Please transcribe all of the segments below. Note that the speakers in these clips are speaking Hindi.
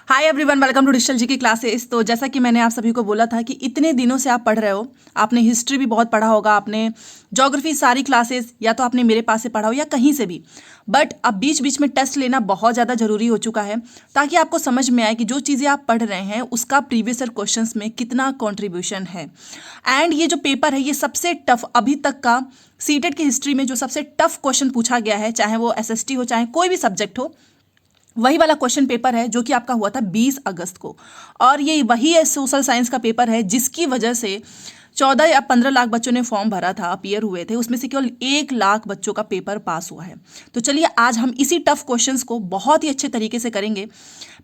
Hi everyone, welcome to digital ji की क्लासेस। तो जैसा कि मैंने आप सभी को बोला था कि इतने दिनों से आप पढ़ रहे हो, आपने हिस्ट्री भी बहुत पढ़ा होगा, आपने ज्योग्राफी सारी क्लासेस या तो आपने मेरे पास से पढ़ा हो या कहीं से भी, बट अब बीच बीच में टेस्ट लेना बहुत ज़्यादा ज़रूरी हो चुका है ताकि आपको समझ में आए कि जो चीज़ें आप पढ़ रहे हैं उसका प्रीवियस ईयर क्वेश्चंस में कितना कॉन्ट्रीब्यूशन है। एंड ये जो पेपर है ये सबसे टफ अभी तक का सीटेट की हिस्ट्री में जो सबसे टफ क्वेश्चन पूछा गया है, चाहे वो एसएसटी हो चाहे कोई भी सब्जेक्ट हो, वही वाला क्वेश्चन पेपर है जो कि आपका हुआ था 20 अगस्त को। और ये वही है सोशल साइंस का पेपर है जिसकी वजह से 14 या 15 लाख बच्चों ने फॉर्म भरा था, अपीयर हुए थे, उसमें से केवल 1 लाख बच्चों का पेपर पास हुआ है। तो चलिए आज हम इसी टफ क्वेश्चंस को बहुत ही अच्छे तरीके से करेंगे।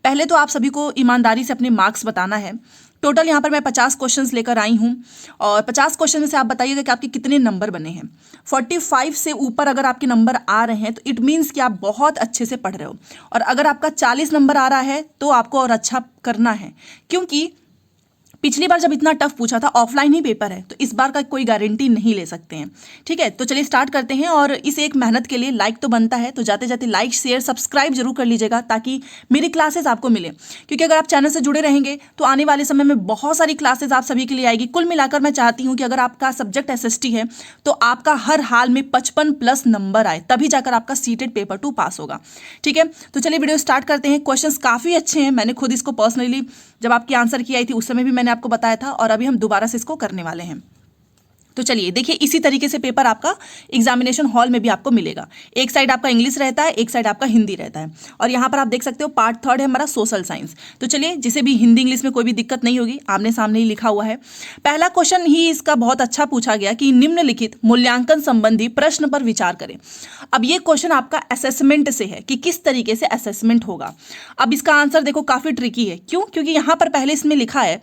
पहले तो आप सभी को ईमानदारी से अपने मार्क्स बताना है। टोटल यहाँ पर मैं 50 क्वेश्चंस लेकर आई हूँ और 50 क्वेश्चन में से आप बताइएगा कि आपके कितने नंबर बने हैं। 45 से ऊपर अगर आपके नंबर आ रहे हैं तो इट मीन्स कि आप बहुत अच्छे से पढ़ रहे हो, और अगर आपका 40 नंबर आ रहा है तो आपको और अच्छा करना है, क्योंकि पिछली बार जब इतना टफ पूछा था ऑफलाइन ही पेपर है, तो इस बार का कोई गारंटी नहीं ले सकते हैं। ठीक है, तो चलिए स्टार्ट करते हैं। और इस एक मेहनत के लिए लाइक तो बनता है, तो जाते जाते लाइक शेयर सब्सक्राइब जरूर कर लीजिएगा ताकि मेरी क्लासेस आपको मिले, क्योंकि अगर आप चैनल से जुड़े रहेंगे तो आने वाले समय में बहुत सारी क्लासेस आप सभी के लिए आएगी। कुल मिलाकर मैं चाहती हूँ कि अगर आपका सब्जेक्ट एसएसटी है तो आपका हर हाल में 55+ नंबर आए, तभी जाकर आपका सीटेट पेपर 2 पास होगा। ठीक है, तो चलिए वीडियो स्टार्ट करते हैं। क्वेश्चंस काफ़ी अच्छे हैं, मैंने खुद इसको पर्सनली जब आपकी आंसर की आई थी उस समय भी मैंने आपको बताया था, और अभी हम दोबारा से इसको करने वाले हैं। तो चलिए देखिए, इसी तरीके से पेपर आपका एग्जामिनेशन हॉल में भी आपको मिलेगा। एक साइड आपका इंग्लिश रहता है, एक साइड आपका हिंदी रहता है, और यहाँ पर आप देख सकते हो पार्ट 3 है हमारा सोशल साइंस। तो चलिए, जिसे भी हिंदी इंग्लिश में कोई भी दिक्कत नहीं होगी, आमने सामने ही लिखा हुआ है। पहला क्वेश्चन ही इसका बहुत अच्छा पूछा गया कि निम्नलिखित मूल्यांकन संबंधी प्रश्न पर विचार करें। अब ये क्वेश्चन आपका असेसमेंट से है कि किस तरीके से असेसमेंट होगा। अब इसका आंसर देखो काफी ट्रिकी है। क्यों? क्योंकि यहाँ पर पहले इसमें लिखा है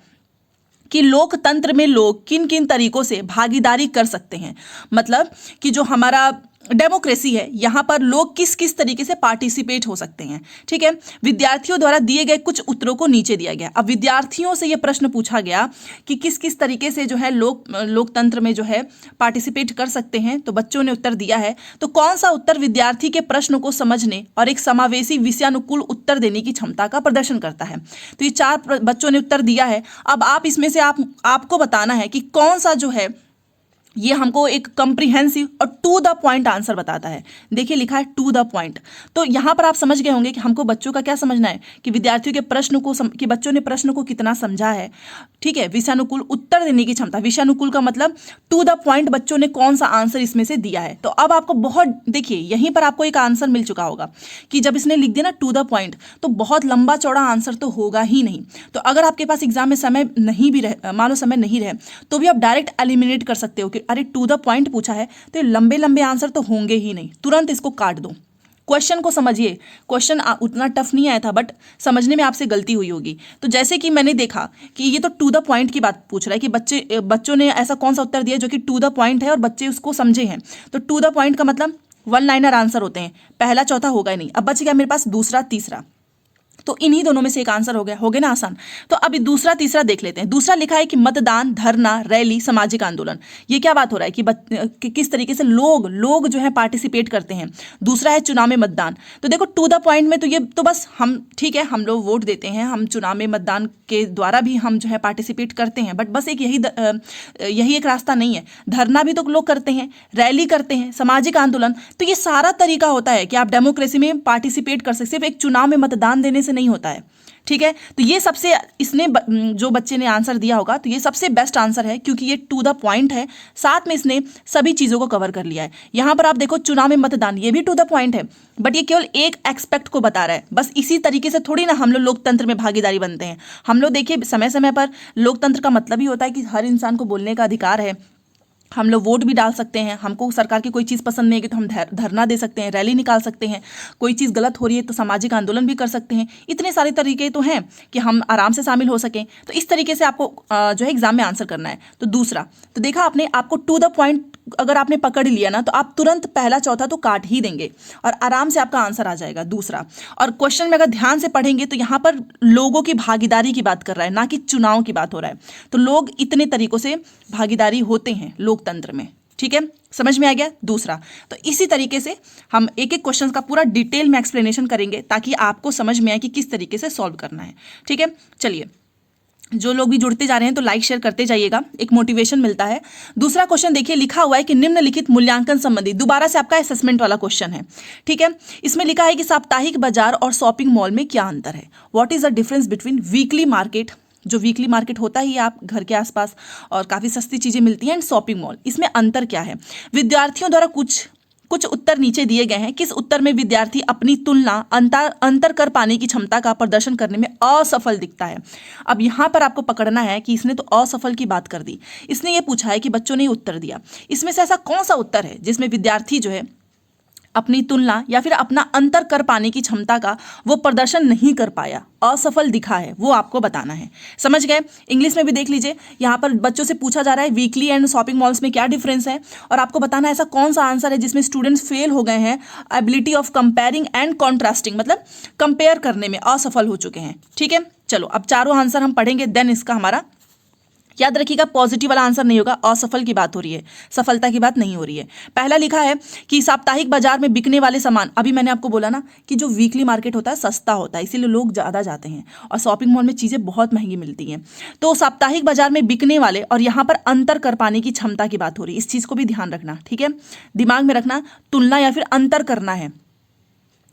कि लोकतंत्र में लोग किन किन तरीकों से भागीदारी कर सकते हैं, मतलब कि जो हमारा डेमोक्रेसी है यहाँ पर लोग किस किस तरीके से पार्टिसिपेट हो सकते हैं। ठीक है, विद्यार्थियों द्वारा दिए गए कुछ उत्तरों को नीचे दिया गया। अब विद्यार्थियों से यह प्रश्न पूछा गया कि किस किस तरीके से जो है लोकतंत्र में जो है पार्टिसिपेट कर सकते हैं, तो बच्चों ने उत्तर दिया है। तो कौन सा उत्तर विद्यार्थी के प्रश्न को समझने और एक समावेशी विषयानुकूल उत्तर देने की क्षमता का प्रदर्शन करता है। तो ये 4 बच्चों ने उत्तर दिया है। अब आप इसमें से आपको बताना है कि कौन सा जो है ये हमको एक कॉम्प्रिहेंसिव और टू द पॉइंट आंसर बताता है। देखिए लिखा है टू द पॉइंट। तो यहाँ पर आप समझ गए होंगे कि हमको बच्चों का क्या समझना है कि विद्यार्थियों के प्रश्न को कि बच्चों ने प्रश्न को कितना समझा है। ठीक है, विषयानुकूल उत्तर देने की क्षमता, विषयानुकूल का मतलब टू द पॉइंट बच्चों ने कौन सा आंसर इसमें से दिया है। तो अब आपको बहुत देखिए, यहीं पर आपको एक आंसर मिल चुका होगा कि जब इसने लिख दिया ना टू द पॉइंट, तो बहुत लंबा चौड़ा आंसर तो होगा ही नहीं। तो अगर आपके पास एग्जाम में समय नहीं भी रहे, मान लो समय नहीं रहे, तो भी आप डायरेक्ट एलिमिनेट कर सकते हो कि अरे टू द पॉइंट पूछा है तो ये लंबे लंबे आंसर तो होंगे ही नहीं, तुरंत इसको काट दो। क्वेश्चन को समझिए, क्वेश्चन उतना टफ नहीं आया था, बट समझने में आपसे गलती हुई होगी। तो जैसे कि मैंने देखा कि ये तो टू द पॉइंट की बात पूछ रहा है कि बच्चों ने ऐसा कौन सा उत्तर दिया जो कि टू द पॉइंट है और बच्चे उसको समझे हैं। तो टू द पॉइंट का मतलब 1 लाइनर आंसर होते हैं, पहला चौथा होगा ही नहीं। अब बच गया मेरे पास दूसरा तीसरा, तो इन्हीं दोनों में से एक आंसर हो गया ना आसान। तो अभी दूसरा तीसरा देख लेते हैं। दूसरा लिखा है कि मतदान, धरना, रैली, सामाजिक आंदोलन। ये क्या बात हो रहा है कि किस तरीके से लोग जो है पार्टिसिपेट करते हैं। दूसरा है चुनाव में मतदान। तो देखो टू द पॉइंट में तो ये तो बस हम ठीक है, हम लोग वोट देते हैं, हम चुनाव में मतदान के द्वारा भी हम जो है पार्टिसिपेट करते हैं, बट बस एक यही एक रास्ता नहीं है। धरना भी तो लोग करते हैं, रैली करते हैं, सामाजिक आंदोलन। तो ये सारा तरीका होता है कि आप डेमोक्रेसी में पार्टिसिपेट कर सकते। सिर्फ एक चुनाव में मतदान देने से नहीं होता है। ठीक है, तो ये सबसे इसने जो बच्चे ने आंसर दिया होगा तो ये सबसे बेस्ट आंसर है, क्योंकि ये टू द पॉइंट है, साथ में इसने सभी चीजों को कवर कर लिया है। यहां पर आप देखो चुनाव में मतदान, ये भी टू द पॉइंट है, बट ये केवल एक एक्सपेक्ट को बता रहा है। बस इसी तरीके से थोड़ी ना हम लोग लोकतंत्र में भागीदारी बनते हैं। हम लोग देखिए समय समय पर लोकतंत्र का मतलब ही होता है कि हर इंसान को बोलने का अधिकार है। हम लोग वोट भी डाल सकते हैं, हमको सरकार की कोई चीज़ पसंद नहीं है तो हम धरना दे सकते हैं, रैली निकाल सकते हैं, कोई चीज़ गलत हो रही है तो सामाजिक आंदोलन भी कर सकते हैं। इतने सारे तरीके तो हैं कि हम आराम से शामिल हो सकें। तो इस तरीके से आपको जो है एग्जाम में आंसर करना है। तो दूसरा तो देखा आपने, आपको टू द पॉइंट अगर आपने पकड़ लिया ना तो आप तुरंत पहला चौथा तो काट ही देंगे और आराम से आपका आंसर आ जाएगा दूसरा। और क्वेश्चन में अगर ध्यान से पढ़ेंगे तो यहाँ पर लोगों की भागीदारी की बात कर रहा है, ना कि चुनाव की बात हो रहा है। तो लोग इतने तरीकों से भागीदारी होते हैं लोकतंत्र में। ठीक है, समझ में आ गया। दूसरा, तो इसी तरीके से हम एक एक क्वेश्चन का पूरा डिटेल में एक्सप्लेनेशन करेंगे ताकि आपको समझ में आए कि किस तरीके से सॉल्व करना है। ठीक है, चलिए, जो लोग भी जुड़ते जा रहे हैं तो लाइक शेयर करते जाइएगा, एक मोटिवेशन मिलता है। दूसरा क्वेश्चन देखिए, लिखा हुआ है कि निम्नलिखित मूल्यांकन संबंधी, दोबारा से आपका असेसमेंट वाला क्वेश्चन है। ठीक है, इसमें लिखा है कि साप्ताहिक बाजार और शॉपिंग मॉल में क्या अंतर है। What is the difference between weekly market, जो वीकली मार्केट होता ही आप घर के आसपास और काफ़ी सस्ती चीज़ें मिलती हैं, एंड शॉपिंग मॉल, इसमें अंतर क्या है। विद्यार्थियों द्वारा कुछ उत्तर नीचे दिए गए हैं। किस उत्तर में विद्यार्थी अपनी तुलना अंतर कर पाने की क्षमता का प्रदर्शन करने में असफल दिखता है। अब यहाँ पर आपको पकड़ना है कि इसने तो असफल की बात कर दी, इसने ये पूछा है कि बच्चों ने उत्तर दिया, इसमें से ऐसा कौन सा उत्तर है जिसमें विद्यार्थी जो है अपनी तुलना या फिर अपना अंतर कर पाने की क्षमता का वो प्रदर्शन नहीं कर पाया, असफल दिखा है, वो आपको बताना है। समझ गए। इंग्लिश में भी देख लीजिए, यहाँ पर बच्चों से पूछा जा रहा है वीकली एंड शॉपिंग मॉल्स में क्या डिफरेंस है, और आपको बताना है ऐसा कौन सा आंसर है जिसमें स्टूडेंट्स फेल हो गए हैं, ability of comparing and contrasting, मतलब कंपेयर करने में असफल हो चुके हैं। ठीक है, चलो अब चारों आंसर हम पढ़ेंगे, देन इसका हमारा, याद रखिएगा पॉजिटिव वाला आंसर नहीं होगा, असफल की बात हो रही है, सफलता की बात नहीं हो रही है। पहला लिखा है कि साप्ताहिक बाजार में बिकने वाले सामान, अभी मैंने आपको बोला ना कि जो वीकली मार्केट होता है सस्ता होता है, इसीलिए लोग ज़्यादा जाते हैं, और शॉपिंग मॉल में चीज़ें बहुत महंगी मिलती हैं। तो साप्ताहिक बाजार में बिकने वाले, और यहाँ पर अंतर कर पाने की क्षमता की बात हो रही है, इस चीज़ को भी ध्यान रखना। ठीक है, दिमाग में रखना, तुलना या फिर अंतर करना है,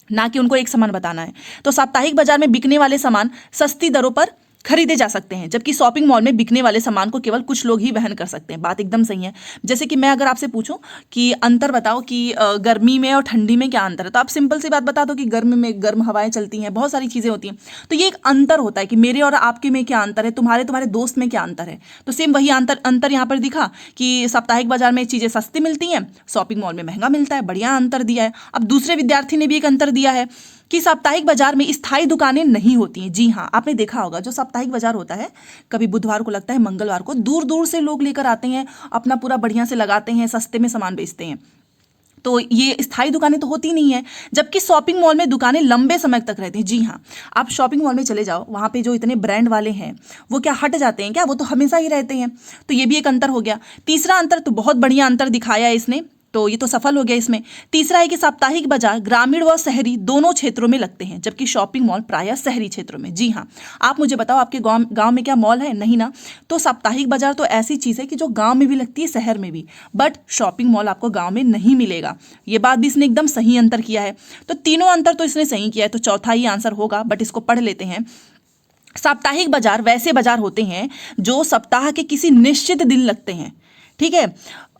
ना कि उनको एक सामान बताना है। तो साप्ताहिक बाजार में बिकने वाले सामान सस्ती दरों पर खरीदे जा सकते हैं, जबकि शॉपिंग मॉल में बिकने वाले सामान को केवल कुछ लोग ही वहन कर सकते हैं। बात एकदम सही है। जैसे कि मैं अगर आपसे पूछूं कि अंतर बताओ कि गर्मी में और ठंडी में क्या अंतर है, तो आप सिंपल सी बात बता दो कि गर्मी में गर्म हवाएं चलती हैं, बहुत सारी चीज़ें होती हैं। तो ये एक अंतर होता है कि मेरे और आपके में क्या अंतर है, तुम्हारे दोस्त में क्या अंतर है। तो सेम वही अंतर यहाँ पर दिखा कि साप्ताहिक बाजार में चीज़ें सस्ती मिलती हैं, शॉपिंग मॉल में महंगा मिलता है, बढ़िया अंतर दिया है। अब दूसरे विद्यार्थी ने भी एक अंतर दिया है कि साप्ताहिक बाजार में स्थायी दुकानें नहीं होती हैं। जी हाँ, आपने देखा होगा जो साप्ताहिक बाजार होता है, कभी बुधवार को लगता है, मंगलवार को, दूर दूर से लोग लेकर आते हैं, अपना पूरा बढ़िया से लगाते हैं, सस्ते में सामान बेचते हैं। तो ये स्थायी दुकानें तो होती नहीं है, जबकि शॉपिंग मॉल में दुकानें लंबे समय तक रहती हैं। जी हाँ, आप शॉपिंग मॉल में चले जाओ, वहाँ पे जो इतने ब्रांड वाले हैं वो क्या हट जाते हैं क्या, वो तो हमेशा ही रहते हैं। तो ये भी एक अंतर हो गया। तीसरा अंतर तो बहुत बढ़िया अंतर दिखाया है इसने, तो ये तो सफल हो गया इसमें। तीसरा है कि साप्ताहिक बाजार ग्रामीण व शहरी दोनों क्षेत्रों में लगते हैं, जबकि शॉपिंग मॉल प्रायः शहरी क्षेत्रों में। जी हाँ, आप मुझे बताओ आपके गांव में क्या मॉल है? नहीं ना। तो साप्ताहिक बाजार तो ऐसी चीज़ है कि जो गांव में भी लगती है, शहर में भी, बट शॉपिंग मॉल आपको गांव में नहीं मिलेगा। ये बात भी इसने एकदम सही अंतर किया है। तो तीनों अंतर तो इसने सही किया है, तो चौथा ही आंसर होगा, बट इसको पढ़ लेते हैं। साप्ताहिक बाजार वैसे बाजार होते हैं जो सप्ताह के किसी निश्चित दिन लगते हैं, ठीक है,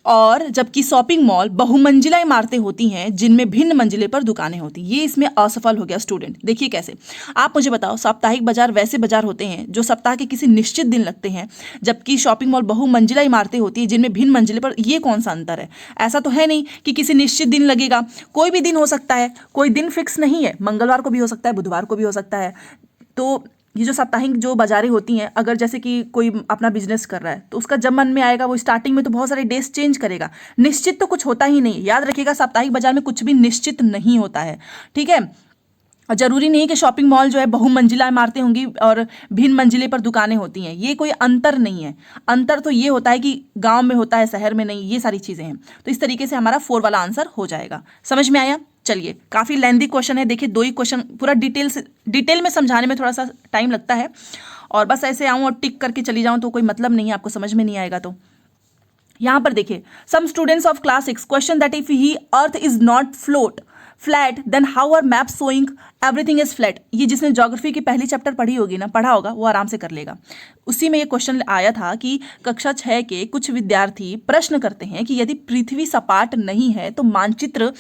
और जबकि शॉपिंग मॉल बहुमंजिला इमारतें होती हैं जिनमें भिन्न मंजिले पर दुकानें होती हैं। ये इसमें असफल हो गया स्टूडेंट। देखिए कैसे, आप मुझे बताओ, साप्ताहिक बाजार वैसे बाजार होते हैं जो सप्ताह के किसी निश्चित दिन लगते हैं, जबकि शॉपिंग मॉल बहुमंजिला इमारतें होती हैं जिनमें भिन्न मंजिले पर। ये कौन सा अंतर है? ऐसा तो है नहीं कि किसी निश्चित दिन लगेगा, कोई भी दिन हो सकता है, कोई दिन फिक्स नहीं है, मंगलवार को भी हो सकता है, बुधवार को भी हो सकता है। तो ये जो साप्ताहिक जो बाजारें होती हैं, अगर जैसे कि कोई अपना बिजनेस कर रहा है तो उसका जब मन में आएगा वो स्टार्टिंग में तो बहुत सारे डेज चेंज करेगा, निश्चित तो कुछ होता ही नहीं। याद रखिएगा, साप्ताहिक बाजार में कुछ भी निश्चित नहीं होता है, ठीक है। और जरूरी नहीं है कि शॉपिंग मॉल जो है बहुमंजिला इमारतें होंगी और भिन्न मंजिले पर दुकानें होती हैं, ये कोई अंतर नहीं है। अंतर तो ये होता है कि गांव में होता है, शहर में नहीं, ये सारी चीज़ें हैं। तो इस तरीके से हमारा 4 वाला आंसर हो जाएगा। समझ में आया? चलिए, काफ़ी लेंदी क्वेश्चन है, देखिए 2 ही क्वेश्चन, पूरा डिटेल में समझाने में थोड़ा सा टाइम लगता है, और बस ऐसे आऊँ और टिक करके चली जाऊँ तो कोई मतलब नहीं है, आपको समझ में नहीं आएगा। तो यहाँ पर देखिए, some students of class 6 question that if he earth is not flat then how are map showing everything is flat. ये जिसने ज्योग्राफी की पहली चैप्टर पढ़ी होगी ना, पढ़ा होगा, वो आराम से कर लेगा। उसी में ये क्वेश्चन आया था कि कक्षा 6 के कुछ विद्यार्थी प्रश्न करते हैं कि यदि पृथ्वी सपाट नहीं है तो मानचित्र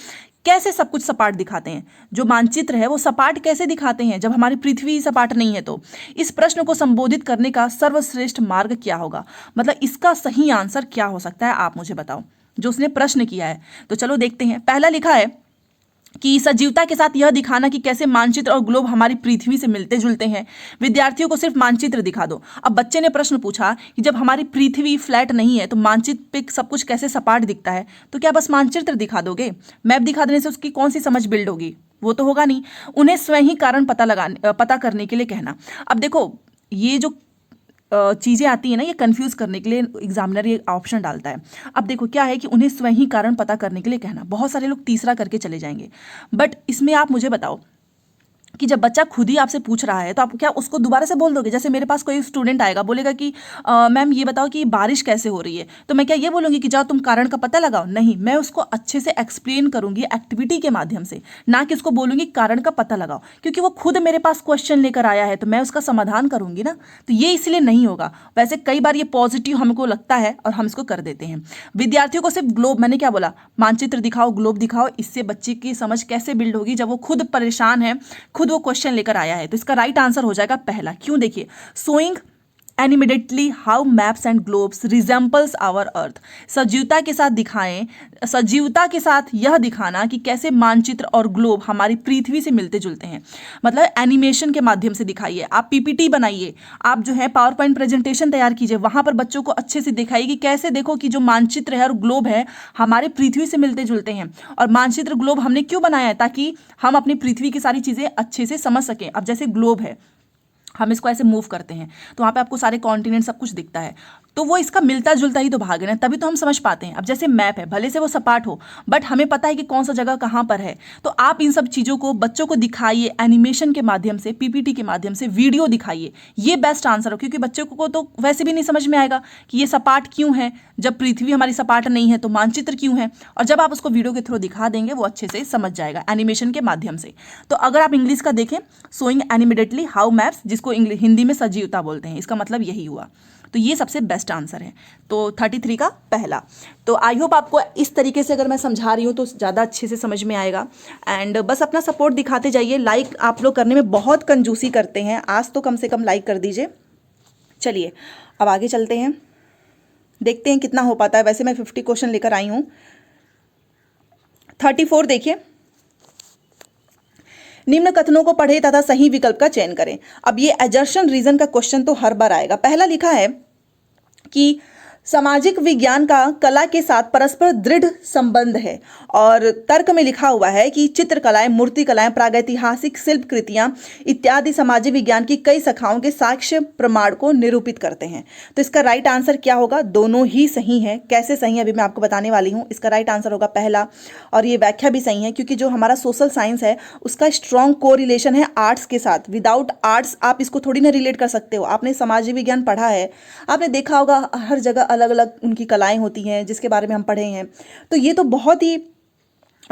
कैसे सब कुछ सपाट दिखाते हैं। जो मानचित्र है वो सपाट कैसे दिखाते हैं जब हमारी पृथ्वी सपाट नहीं है। तो इस प्रश्न को संबोधित करने का सर्वश्रेष्ठ मार्ग क्या होगा, मतलब इसका सही आंसर क्या हो सकता है, आप मुझे बताओ, जो उसने प्रश्न किया है। तो चलो देखते हैं। पहला लिखा है कि सजीवता के साथ यह दिखाना कि कैसे मानचित्र और ग्लोब हमारी पृथ्वी से मिलते जुलते हैं। विद्यार्थियों को सिर्फ मानचित्र दिखा दो। अब बच्चे ने प्रश्न पूछा कि जब हमारी पृथ्वी फ्लैट नहीं है तो मानचित्र पे सब कुछ कैसे सपाट दिखता है, तो क्या बस मानचित्र दिखा दोगे? मैप दिखा देने से उसकी कौन सी समझ बिल्ड होगी? वो तो होगा नहीं। उन्हें स्वयं ही कारण पता करने के लिए कहना। अब देखो, ये जो चीज़ें आती हैं ना, ये कंफ्यूज करने के लिए एग्जामिनर ये ऑप्शन डालता है। अब देखो क्या है कि उन्हें स्वयं ही कारण पता करने के लिए कहना, बहुत सारे लोग तीसरा करके चले जाएंगे, बट इसमें आप मुझे बताओ कि जब बच्चा खुद ही आपसे पूछ रहा है तो आप क्या उसको दोबारा से बोल दोगे? जैसे मेरे पास कोई स्टूडेंट आएगा, बोलेगा कि मैम ये बताओ कि बारिश कैसे हो रही है, तो मैं क्या ये बोलूँगी कि जाओ तुम कारण का पता लगाओ? नहीं, मैं उसको अच्छे से एक्सप्लेन करूँगी एक्टिविटी के माध्यम से, ना कि उसको बोलूँगी कारण का पता लगाओ, क्योंकि वो खुद मेरे पास क्वेश्चन लेकर आया है तो मैं उसका समाधान करूँगी ना, तो ये इसलिए नहीं होगा। वैसे कई बार ये पॉजिटिव हमको लगता है और हम इसको कर देते हैं। विद्यार्थियों को सिर्फ ग्लोब, मैंने क्या बोला, मानचित्र दिखाओ, ग्लोब दिखाओ, इससे बच्चे की समझ कैसे बिल्ड होगी? जब वो खुद परेशान है, खुद वो क्वेश्चन लेकर आया है। तो इसका राइट आंसर हो जाएगा पहला। क्यों? देखिए, showing animatedly how maps and globes resembles our earth, सजीवता के साथ दिखाएं, सजीवता के साथ यह दिखाना कि कैसे मानचित्र और ग्लोब हमारी पृथ्वी से मिलते जुलते हैं, मतलब एनिमेशन के माध्यम से दिखाइए। आप पीपीटी बनाइए, आप जो है पावर पॉइंट प्रेजेंटेशन तैयार कीजिए, वहां पर बच्चों को अच्छे से दिखाइए कि कैसे देखो कि जो मानचित्र है और ग्लोब है हमारे पृथ्वी से मिलते जुलते हैं। और मानचित्र ग्लोब हमने क्यों बनाया है? ताकि हम अपनी पृथ्वी की सारी चीजें अच्छे से समझ सकें। अब जैसे ग्लोब है, हम इसको ऐसे मूव करते हैं तो वहाँ पे आपको सारे कॉन्टिनेंट सब कुछ दिखता है, तो वो इसका मिलता जुलता ही तो भाग है ना, तभी तो हम समझ पाते हैं। अब जैसे मैप है, भले से वो सपाट हो बट हमें पता है कि कौन सा जगह कहाँ पर है, तो आप इन सब चीज़ों को बच्चों को दिखाइए एनिमेशन के माध्यम से, पीपीटी के माध्यम से, वीडियो दिखाइए। ये बेस्ट आंसर हो, क्योंकि बच्चों को तो वैसे भी नहीं समझ में आएगा कि ये सपाट क्यों है, जब पृथ्वी हमारी सपाट नहीं है तो मानचित्र क्यों है। और जब आप उसको वीडियो के थ्रू दिखा देंगे वो अच्छे से समझ जाएगा एनिमेशन के माध्यम से। तो अगर आप इंग्लिश का देखें, सोइंग एनिमेटेडली हाउ मैप्स, जिसको हिंदी में सजीवता बोलते हैं, इसका मतलब यही हुआ। तो ये सबसे बेस्ट आंसर है। तो 33 का पहला। तो आई होप आपको इस तरीके से अगर मैं समझा रही हूँ तो ज़्यादा अच्छे से समझ में आएगा। एंड बस अपना सपोर्ट दिखाते जाइए। लाइक आप लोग करने में बहुत कंजूसी करते हैं, आज तो कम से कम लाइक कर दीजिए। चलिए अब आगे चलते हैं, देखते हैं कितना हो पाता है। वैसे मैं 50 क्वेश्चन लेकर आई हूँ। 34 देखिए, निम्न कथनों को पढ़े तथा सही विकल्प का चयन करें। अब ये एजर्शन रीजन का क्वेश्चन तो हर बार आएगा। पहला लिखा है कि सामाजिक विज्ञान का कला के साथ परस्पर दृढ़ संबंध है, और तर्क में लिखा हुआ है कि चित्रकलाएं, मूर्तिकलाएं, प्रागैतिहासिक शिल्प कृतियां इत्यादि सामाजिक विज्ञान की कई शाखाओं के साक्ष्य प्रमाण को निरूपित करते हैं। तो इसका राइट आंसर क्या होगा? दोनों ही सही है। कैसे सही है अभी मैं आपको बताने वाली हूँ। इसका राइट आंसर होगा पहला, और ये व्याख्या भी सही है, क्योंकि जो हमारा सोशल साइंस है उसका स्ट्रॉन्ग कोरिलेशन है आर्ट्स के साथ। विदाउट आर्ट्स आप इसको थोड़ी ना रिलेट कर सकते हो। आपने सामाजिक विज्ञान पढ़ा है, आपने देखा होगा हर जगह अलग अलग उनकी कलाएं होती हैं जिसके बारे में हम पढ़े हैं। तो ये तो बहुत ही,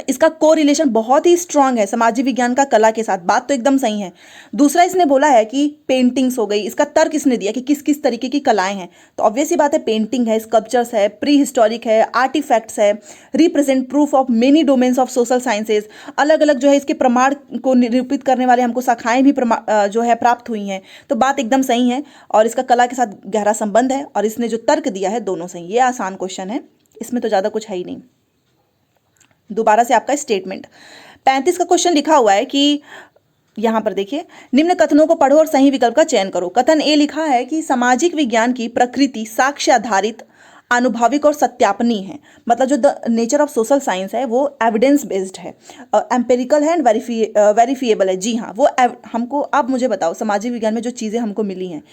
इसका कोरिलेशन बहुत ही स्ट्रांग है सामाजिक विज्ञान का कला के साथ। बात तो एकदम सही है। दूसरा इसने बोला है कि पेंटिंग्स हो गई, इसका तर्क इसने दिया कि किस किस तरीके की कलाएं हैं। तो ऑब्वियस ही बात है, पेंटिंग है, स्कल्पचर्स है, प्री हिस्टोरिक है, आर्टिफैक्ट्स है, represent proof of many domains of social sciences. अलग अलग जो है इसके प्रमाण को निरूपित करने वाले हमको शाखाएं भी जो है प्राप्त हुई हैं। तो बात एकदम सही है, और इसका कला के साथ गहरा संबंध है, और इसने जो तर्क दिया है दोनों सही। ये आसान क्वेश्चन है, इसमें तो ज़्यादा कुछ है ही नहीं। दोबारा से आपका स्टेटमेंट 35 का क्वेश्चन लिखा हुआ है कि यहां पर देखिए, निम्न कथनों को पढ़ो और सही विकल्प का चयन करो। कथन ए लिखा है कि सामाजिक विज्ञान की प्रकृति साक्ष्य आधारित, अनुभविक और सत्यापनीय है। मतलब जो the nature of social science है वो एविडेंस बेस्ड है, एम्पेरिकल है एंड वेरीफिएबल है। जी हाँ, वो हमको, अब मुझे बताओ सामाजिक विज्ञान में जो चीज़ें हमको मिली हैं,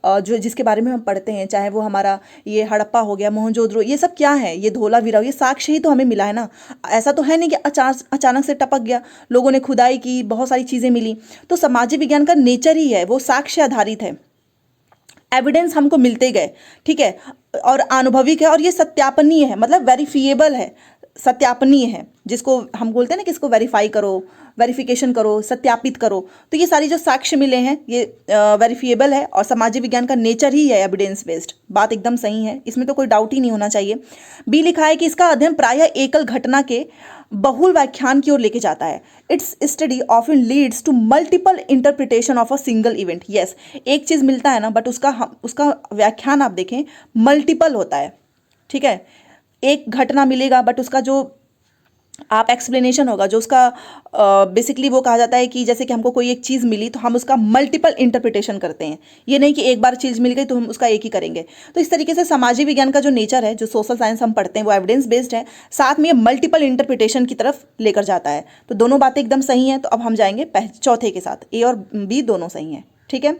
जो जिसके बारे में हम पढ़ते हैं, चाहे वो हमारा ये हड़प्पा हो गया, मोहनजोदड़ो, ये सब क्या है? ये धोलावीरा, ये साक्ष्य ही तो हमें मिला है ना। ऐसा तो है नहीं कि अचानक से टपक गया, लोगों ने खुदाई की, बहुत सारी चीज़ें मिली। तो सामाजिक विज्ञान का नेचर ही है, वो साक्ष्य आधारित है, एविडेंस हमको मिलते गए, ठीक है, और अनुभविक है, और ये सत्यापनीय है, मतलब वेरीफिएबल है, सत्यापनीय है, जिसको हम बोलते हैं ना कि इसको वेरीफाई करो, वेरिफिकेशन करो, सत्यापित करो। तो ये सारी जो साक्ष्य मिले हैं ये वेरीफिएबल है, और सामाजिक विज्ञान का नेचर ही है एविडेंस बेस्ड। बात एकदम सही है, इसमें तो कोई डाउट ही नहीं होना चाहिए। बी लिखा है कि इसका अध्ययन प्रायः एकल घटना के बहुल व्याख्यान की ओर लेके जाता है। Its study often leads to multiple interpretation of a single event. Yes, एक चीज़ मिलता है ना, बट उसका व्याख्यान आप देखें मल्टीपल होता है, ठीक है। एक घटना मिलेगा बट उसका जो आप एक्सप्लेनेशन होगा, जो उसका बेसिकली वो कहा जाता है कि जैसे कि हमको कोई एक चीज़ मिली तो हम उसका मल्टीपल इंटरप्रिटेशन करते हैं। ये नहीं कि एक बार चीज़ मिल गई तो हम उसका एक ही करेंगे। तो इस तरीके से सामाजिक विज्ञान का जो नेचर है, जो सोशल साइंस हम पढ़ते हैं, वो एविडेंस बेस्ड है, साथ में ये मल्टीपल इंटरप्रिटेशन की तरफ लेकर जाता है। तो दोनों बातें एकदम सही हैं। तो अब हम जाएंगे चौथे के साथ, ए और बी दोनों सही हैं, ठीक है।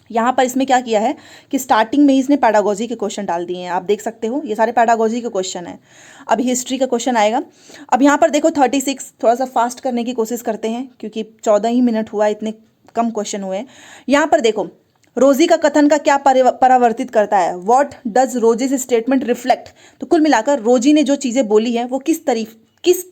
यहाँ पर इसमें क्या किया है कि स्टार्टिंग में ही इसने पैडागोजी के क्वेश्चन डाल दिए हैं, आप देख सकते हो ये सारे पैडागोजी के क्वेश्चन हैं। अभी हिस्ट्री का क्वेश्चन आएगा। अब यहाँ पर देखो 36, थोड़ा सा फास्ट करने की कोशिश करते हैं क्योंकि 14 ही मिनट हुआ, इतने कम क्वेश्चन हुए हैं। यहाँ पर देखो रोजी का कथन का क्या परावर्तित करता है, व्हाट डज रोजीज स्टेटमेंट रिफ्लेक्ट। तो कुल मिलाकर रोजी ने जो चीज़ें बोली है वो किस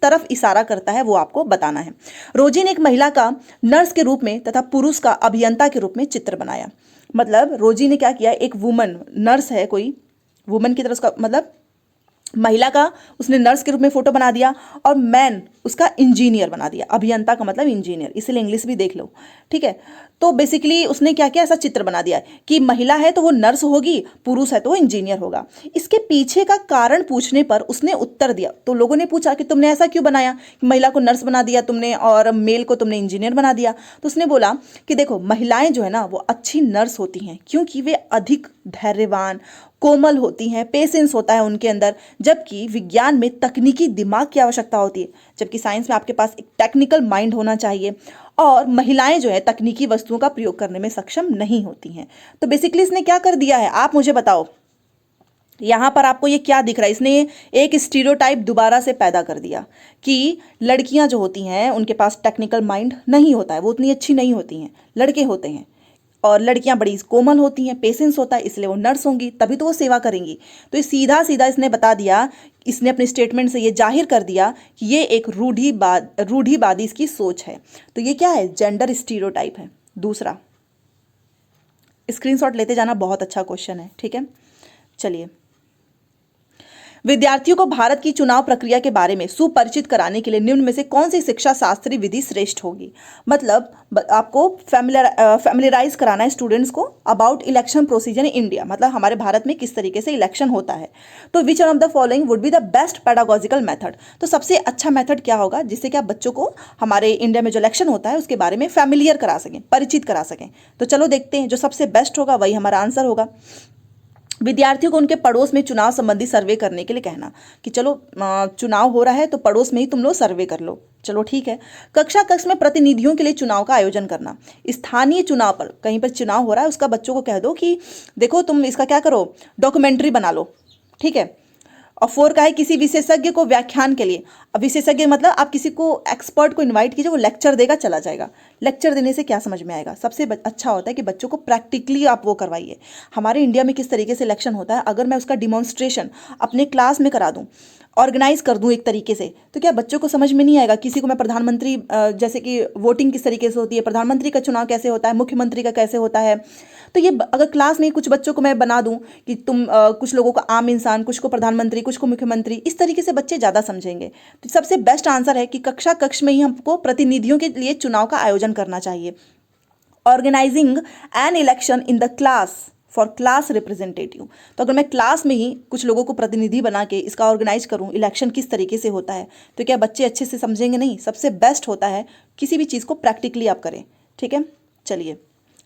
तरफ इशारा करता है वो आपको बताना है। रोजी ने एक महिला का नर्स के रूप में तथा पुरुष का अभियंता के रूप में चित्र बनाया। मतलब रोजी ने क्या किया, एक वुमन नर्स है, कोई वुमन की तरह उसका मतलब महिला का उसने नर्स के रूप में फोटो बना दिया, और मैन उसका इंजीनियर बना दिया। अभियंता का मतलब इंजीनियर, इसलिए इंग्लिश भी देख लो, ठीक है। तो बेसिकली उसने क्या किया, ऐसा चित्र बना दिया कि महिला है तो वो नर्स होगी, पुरुष है तो वो इंजीनियर होगा। इसके पीछे का कारण पूछने पर उसने उत्तर दिया। तो लोगों ने पूछा कि तुमने ऐसा क्यों बनाया, महिला को नर्स बना दिया तुमने और मेल को तुमने इंजीनियर बना दिया। तो उसने बोला कि देखो महिलाएं जो है ना वो अच्छी नर्स होती हैं क्योंकि वे अधिक धैर्यवान, कोमल होती हैं, पेशेंस होता है उनके अंदर, जबकि विज्ञान में तकनीकी दिमाग की आवश्यकता होती है, जबकि साइंस में आपके पास एक टेक्निकल माइंड होना चाहिए, और महिलाएं जो है तकनीकी वस्तुओं का प्रयोग करने में सक्षम नहीं होती हैं। तो बेसिकली इसने क्या कर दिया है, आप मुझे बताओ यहाँ पर आपको ये क्या दिख रहा है, इसने एक स्टीरियोटाइप दोबारा से पैदा कर दिया कि लड़कियां जो होती हैं उनके पास टेक्निकल माइंड नहीं होता है, वो उतनी अच्छी नहीं होती हैं, लड़के होते हैं, और लड़कियां बड़ी कोमल होती हैं, पेशेंस होता है, इसलिए वो नर्स होंगी, तभी तो वो सेवा करेंगी। तो ये सीधा सीधा इसने बता दिया, इसने अपने स्टेटमेंट से ये जाहिर कर दिया कि ये एक रूढ़िवादी इसकी सोच है। तो ये क्या है, जेंडर स्टीरियोटाइप है। दूसरा स्क्रीनशॉट लेते जाना, बहुत अच्छा क्वेश्चन है, ठीक है। चलिए, विद्यार्थियों को भारत की चुनाव प्रक्रिया के बारे में सुपरिचित कराने के लिए निम्न में से कौन सी शिक्षा शास्त्री विधि श्रेष्ठ होगी। मतलब आपको फैमिलियराइज कराना है स्टूडेंट्स को about election procedure in India, मतलब हमारे भारत में किस तरीके से इलेक्शन होता है। तो which one of the following would be the best pedagogical method. तो सबसे अच्छा मेथड क्या होगा जिससे कि आप बच्चों को हमारे इंडिया में जो इलेक्शन होता है उसके बारे में फैमिलियर करा सकें, परिचित करा सकें। तो चलो देखते हैं, जो सबसे बेस्ट होगा वही हमारा आंसर होगा। विद्यार्थियों को उनके पड़ोस में चुनाव संबंधी सर्वे करने के लिए कहना कि चलो चुनाव हो रहा है तो पड़ोस में ही तुम लोग सर्वे कर लो। चलो ठीक है। कक्षा कक्ष में प्रतिनिधियों के लिए चुनाव का आयोजन करना। स्थानीय चुनाव पर कहीं पर चुनाव हो रहा है उसका बच्चों को कह दो कि देखो तुम इसका क्या करो, डॉक्यूमेंट्री बना लो, ठीक है। और 4 का है किसी विशेषज्ञ को व्याख्यान के लिए। अब विशेषज्ञ मतलब आप किसी को एक्सपर्ट को इनवाइट कीजिए, वो लेक्चर देगा, चला जाएगा। लेक्चर देने से क्या समझ में आएगा, सबसे अच्छा होता है कि बच्चों को प्रैक्टिकली आप वो करवाइए। हमारे इंडिया में किस तरीके से इलेक्शन होता है, अगर मैं उसका डिमॉन्स्ट्रेशन अपने क्लास में करा दूँ, ऑर्गेनाइज कर दूं एक तरीके से, तो क्या बच्चों को समझ में नहीं आएगा। किसी को मैं प्रधानमंत्री, जैसे कि वोटिंग किस तरीके से होती है, प्रधानमंत्री का चुनाव कैसे होता है, मुख्यमंत्री का कैसे होता है, तो ये अगर क्लास में कुछ बच्चों को मैं बना दूं कि तुम कुछ लोगों को आम इंसान, कुछ को प्रधानमंत्री, कुछ को मुख्यमंत्री, इस तरीके से बच्चे ज़्यादा समझेंगे। तो सबसे बेस्ट आंसर है कि कक्षा कक्ष में ही हमको प्रतिनिधियों के लिए चुनाव का आयोजन करना चाहिए। Organising an election in the class for class representative. तो अगर मैं क्लास में ही कुछ लोगों को प्रतिनिधि बना के इसका ऑर्गेनाइज करूं, इलेक्शन किस तरीके से होता है, तो क्या बच्चे अच्छे से समझेंगे नहीं। सबसे बेस्ट होता है किसी भी चीज़ को प्रैक्टिकली आप करें, ठीक है। चलिए,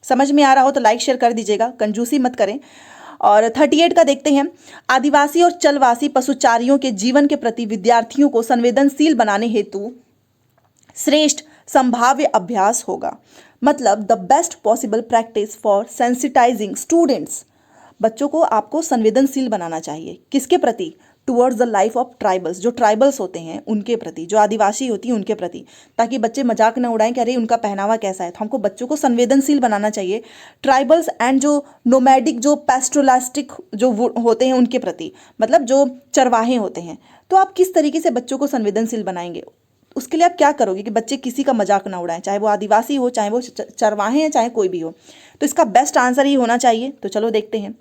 समझ में आ रहा हो तो लाइक शेयर कर दीजिएगा, कंजूसी मत करें। और 38 का देखते हैं। आदिवासी और चलवासी पशुचारियों के जीवन के प्रति विद्यार्थियों को संवेदनशील बनाने हेतु श्रेष्ठ संभाव्य अभ्यास होगा। मतलब the best possible practice for sensitising students. बच्चों को आपको संवेदनशील बनाना चाहिए, किसके प्रति, towards the life of tribals, जो ट्राइबल्स होते हैं उनके प्रति, जो आदिवासी होती हैं उनके प्रति, ताकि बच्चे मजाक न उड़ाएं कि अरे उनका पहनावा कैसा है। तो हमको बच्चों को संवेदनशील बनाना चाहिए ट्राइबल्स एंड जो नोमैडिक, जो पैस्टोलास्टिक जो होते हैं उनके प्रति, मतलब जो चरवाहे होते हैं। तो आप किस तरीके से बच्चों को संवेदनशील बनाएंगे, उसके लिए आप क्या करोगे कि बच्चे किसी का मजाक ना उड़ाएं, चाहे वो आदिवासी हो, चाहे वो चरवाहे हैं, चाहे कोई भी हो। तो इसका बेस्ट आंसर ही होना चाहिए। तो चलो देखते हैं।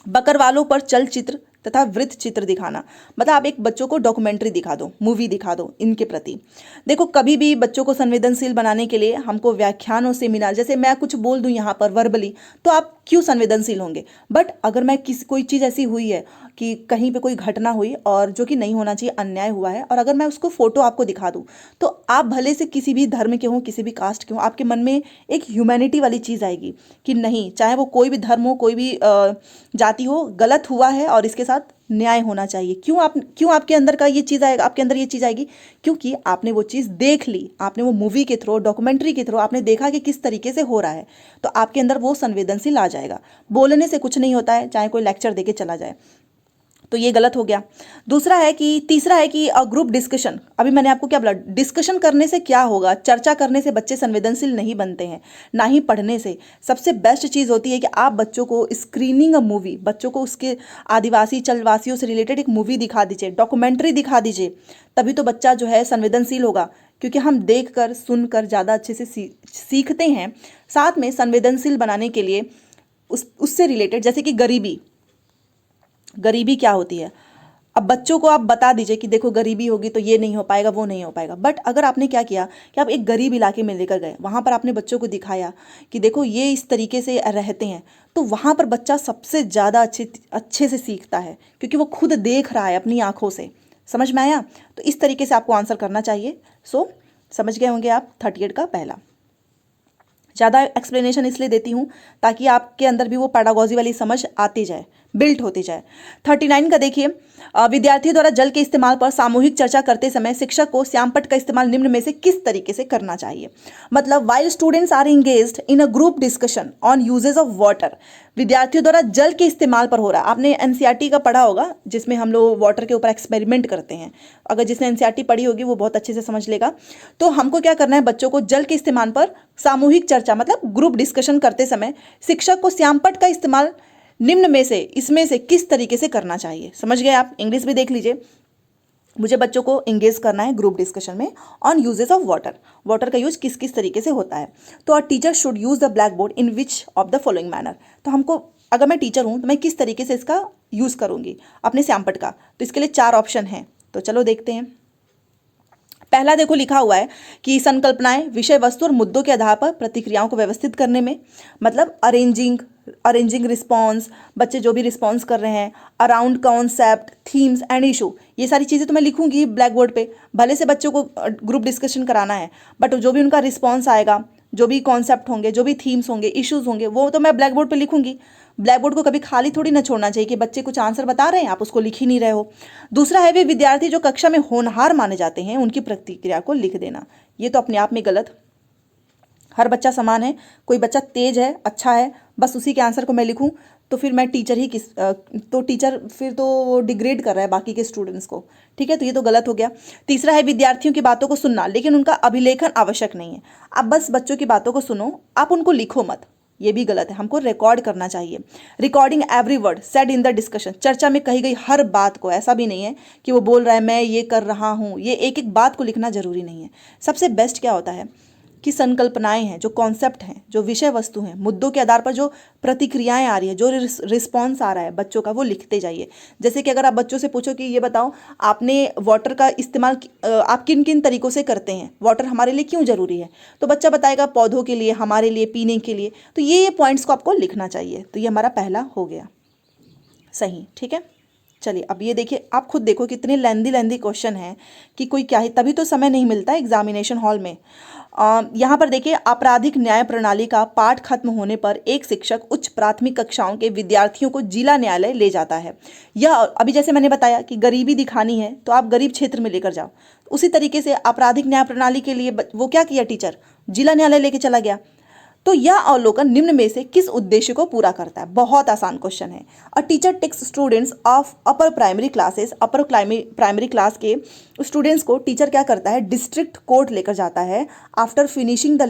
बकरवालों पर चलचित्र तथा वृत्त चित्र दिखाना। मतलब आप एक बच्चों को डॉक्यूमेंट्री दिखा दो, मूवी दिखा दो इनके प्रति। देखो कभी भी बच्चों को संवेदनशील बनाने के लिए हमको व्याख्यान और सेमिनार, जैसे मैं कुछ बोल दूं यहाँ पर वर्बली, तो आप क्यों संवेदनशील होंगे। बट अगर मैं कोई चीज़ ऐसी हुई है कि कहीं पे कोई घटना हुई और जो कि नहीं होना चाहिए, अन्याय हुआ है, और अगर मैं उसको फोटो आपको दिखा दूं, तो आप भले से किसी भी धर्म के हों, किसी भी कास्ट के हों, आपके मन में एक ह्यूमैनिटी वाली चीज़ आएगी कि नहीं, चाहे वो कोई भी धर्म हो, कोई भी जाति हो, गलत हुआ है और इसके साथ न्याय होना चाहिए। क्यों आपके अंदर का ये चीज़ आएगा, आपके अंदर ये चीज़ आएगी, क्योंकि आपने वो चीज़ देख ली, आपने वो मूवी के थ्रू, डॉक्यूमेंट्री के थ्रू आपने देखा कि किस तरीके से हो रहा है, तो आपके अंदर वो संवेदनशील आ जाएगा। बोलने से कुछ नहीं होता है, चाहे कोई लेक्चर दे के चला जाए। तो ये गलत हो गया। तीसरा है कि ग्रुप डिस्कशन। अभी मैंने आपको क्या बोला, डिस्कशन करने से क्या होगा, चर्चा करने से बच्चे संवेदनशील नहीं बनते हैं, ना ही पढ़ने से। सबसे बेस्ट चीज़ होती है कि आप बच्चों को स्क्रीनिंग अ मूवी, बच्चों को उसके आदिवासी चलवासियों से रिलेटेड एक मूवी दिखा दीजिए, डॉक्यूमेंट्री दिखा दीजिए, तभी तो बच्चा जो है संवेदनशील होगा। क्योंकि हम देख कर सुनकर ज़्यादा अच्छे से सीखते हैं। साथ में संवेदनशील बनाने के लिए उससे रिलेटेड, जैसे कि गरीबी क्या होती है। अब बच्चों को आप बता दीजिए कि देखो गरीबी होगी तो ये नहीं हो पाएगा, वो नहीं हो पाएगा। बट अगर आपने क्या किया कि आप एक गरीब इलाके में लेकर गए, वहाँ पर आपने बच्चों को दिखाया कि देखो ये इस तरीके से रहते हैं, तो वहाँ पर बच्चा सबसे ज़्यादा अच्छे से सीखता है, क्योंकि वो खुद देख रहा है अपनी आँखों से। समझ में आया? तो इस तरीके से आपको आंसर करना चाहिए। समझ गए होंगे आप 38 का पहला। ज़्यादा एक्सप्लेनेशन इसलिए देती हूँ ताकि आपके अंदर भी वो पैडागॉजी वाली समझ आती जाए, बिल्ट होती जाए। 39 का देखिए, विद्यार्थियों द्वारा जल के इस्तेमाल पर सामूहिक चर्चा करते समय शिक्षक को श्यामपट्ट का इस्तेमाल निम्न में से किस तरीके से करना चाहिए। मतलब while students are engaged in a group discussion on uses of water, विद्यार्थियों द्वारा जल के इस्तेमाल पर हो रहा है। आपने एनसीईआरटी का पढ़ा होगा, जिसमें हम लोग वाटर के ऊपर एक्सपेरिमेंट करते हैं। अगर जिसने एनसीईआरटी पढ़ी होगी वो बहुत अच्छे से समझ लेगा। तो हमको क्या करना है, बच्चों को जल के इस्तेमाल पर सामूहिक चर्चा मतलब ग्रुप डिस्कशन करते समय शिक्षक को श्यामपट्ट का इस्तेमाल निम्न में से इसमें से किस तरीके से करना चाहिए। समझ गए आप? इंग्लिश भी देख लीजिए। मुझे बच्चों को इंगेज करना है ग्रुप डिस्कशन में ऑन यूजेस ऑफ वाटर का यूज किस किस तरीके से होता है। तो a teacher should use the black board in which of the following manner. तो हमको, अगर मैं टीचर हूँ तो मैं किस तरीके से इसका यूज़ करूँगी अपने श्यामपट्ट का। तो इसके लिए 4 ऑप्शन हैं, तो चलो देखते हैं। पहला देखो लिखा हुआ है कि संकल्पनाएं विषय वस्तु और मुद्दों के आधार पर प्रतिक्रियाओं को व्यवस्थित करने में, मतलब अरेंजिंग रिस्पॉन्स, बच्चे जो भी रिस्पॉन्स कर रहे हैं, around concept, themes and issue, ये सारी चीज़ें तो मैं लिखूंगी ब्लैक बोर्ड पे। भले से बच्चों को ग्रुप डिस्कशन कराना है, बट जो भी उनका रिस्पॉन्स आएगा, जो भी कॉन्सेप्ट होंगे, जो भी थीम्स होंगे, इश्यूज होंगे, वो तो मैं ब्लैक बोर्ड पे लिखूंगी। ब्लैक बोर्ड को कभी खाली थोड़ी ना छोड़ना चाहिए कि बच्चे कुछ आंसर बता रहे हैं, आप उसको लिख ही नहीं रहे हो। दूसरा है, वे विद्यार्थी जो कक्षा में होनहार माने जाते हैं उनकी प्रतिक्रिया को लिख देना। ये तो अपने आप में गलत। हर बच्चा समान है, कोई बच्चा तेज है, अच्छा है, बस उसी के आंसर को मैं लिखूं तो फिर मैं टीचर ही तो टीचर फिर तो डिग्रेड कर रहा है बाकी के स्टूडेंट्स को। ठीक है, तो ये तो गलत हो गया। तीसरा है, विद्यार्थियों की बातों को सुनना लेकिन उनका अभिलेखन आवश्यक नहीं है। आप बस बच्चों की बातों को सुनो, आप उनको लिखो मत, ये भी गलत है। हमको रिकॉर्ड करना चाहिए। Recording every word said in the discussion, चर्चा में कही गई हर बात को, ऐसा भी नहीं है कि वो बोल रहा है मैं ये कर रहा हूँ, ये एक एक बात को लिखना जरूरी नहीं है। सबसे बेस्ट क्या होता है कि संकल्पनाएं हैं, जो कॉन्सेप्ट हैं, जो विषय वस्तु हैं, मुद्दों के आधार पर जो प्रतिक्रियाएं आ रही है, जो रिस्पॉन्स आ रहा है बच्चों का, वो लिखते जाइए। जैसे कि अगर आप बच्चों से पूछो कि ये बताओ आपने वाटर का इस्तेमाल आप किन किन तरीकों से करते हैं, वाटर हमारे लिए क्यों ज़रूरी है, तो बच्चा बताएगा पौधों के लिए, हमारे लिए, पीने के लिए। तो ये पॉइंट्स को आपको लिखना चाहिए। तो ये हमारा पहला हो गया सही। ठीक है, चलिए अब ये देखिए, आप खुद देखो कितने लेंदी क्वेश्चन हैं कि कोई क्या ही, तभी तो समय नहीं मिलता एग्जामिनेशन हॉल में। यहाँ पर देखिए, आपराधिक न्याय प्रणाली का पाठ खत्म होने पर एक शिक्षक उच्च प्राथमिक कक्षाओं के विद्यार्थियों को जिला न्यायालय ले जाता है। यह अभी जैसे मैंने बताया कि गरीबी दिखानी है तो आप गरीब क्षेत्र में लेकर जाओ, उसी तरीके से आपराधिक न्याय प्रणाली के लिए वो क्या किया टीचर, जिला न्यायालय लेके चला गया। तो यह अवलोकन निम्न में से किस उद्देश्य को पूरा करता है। बहुत आसान क्वेश्चन है। A teacher takes students of upper primary classes, upper primary class के स्टूडेंट्स को टीचर क्या करता है, डिस्ट्रिक्ट कोर्ट लेकर जाता है after finishing the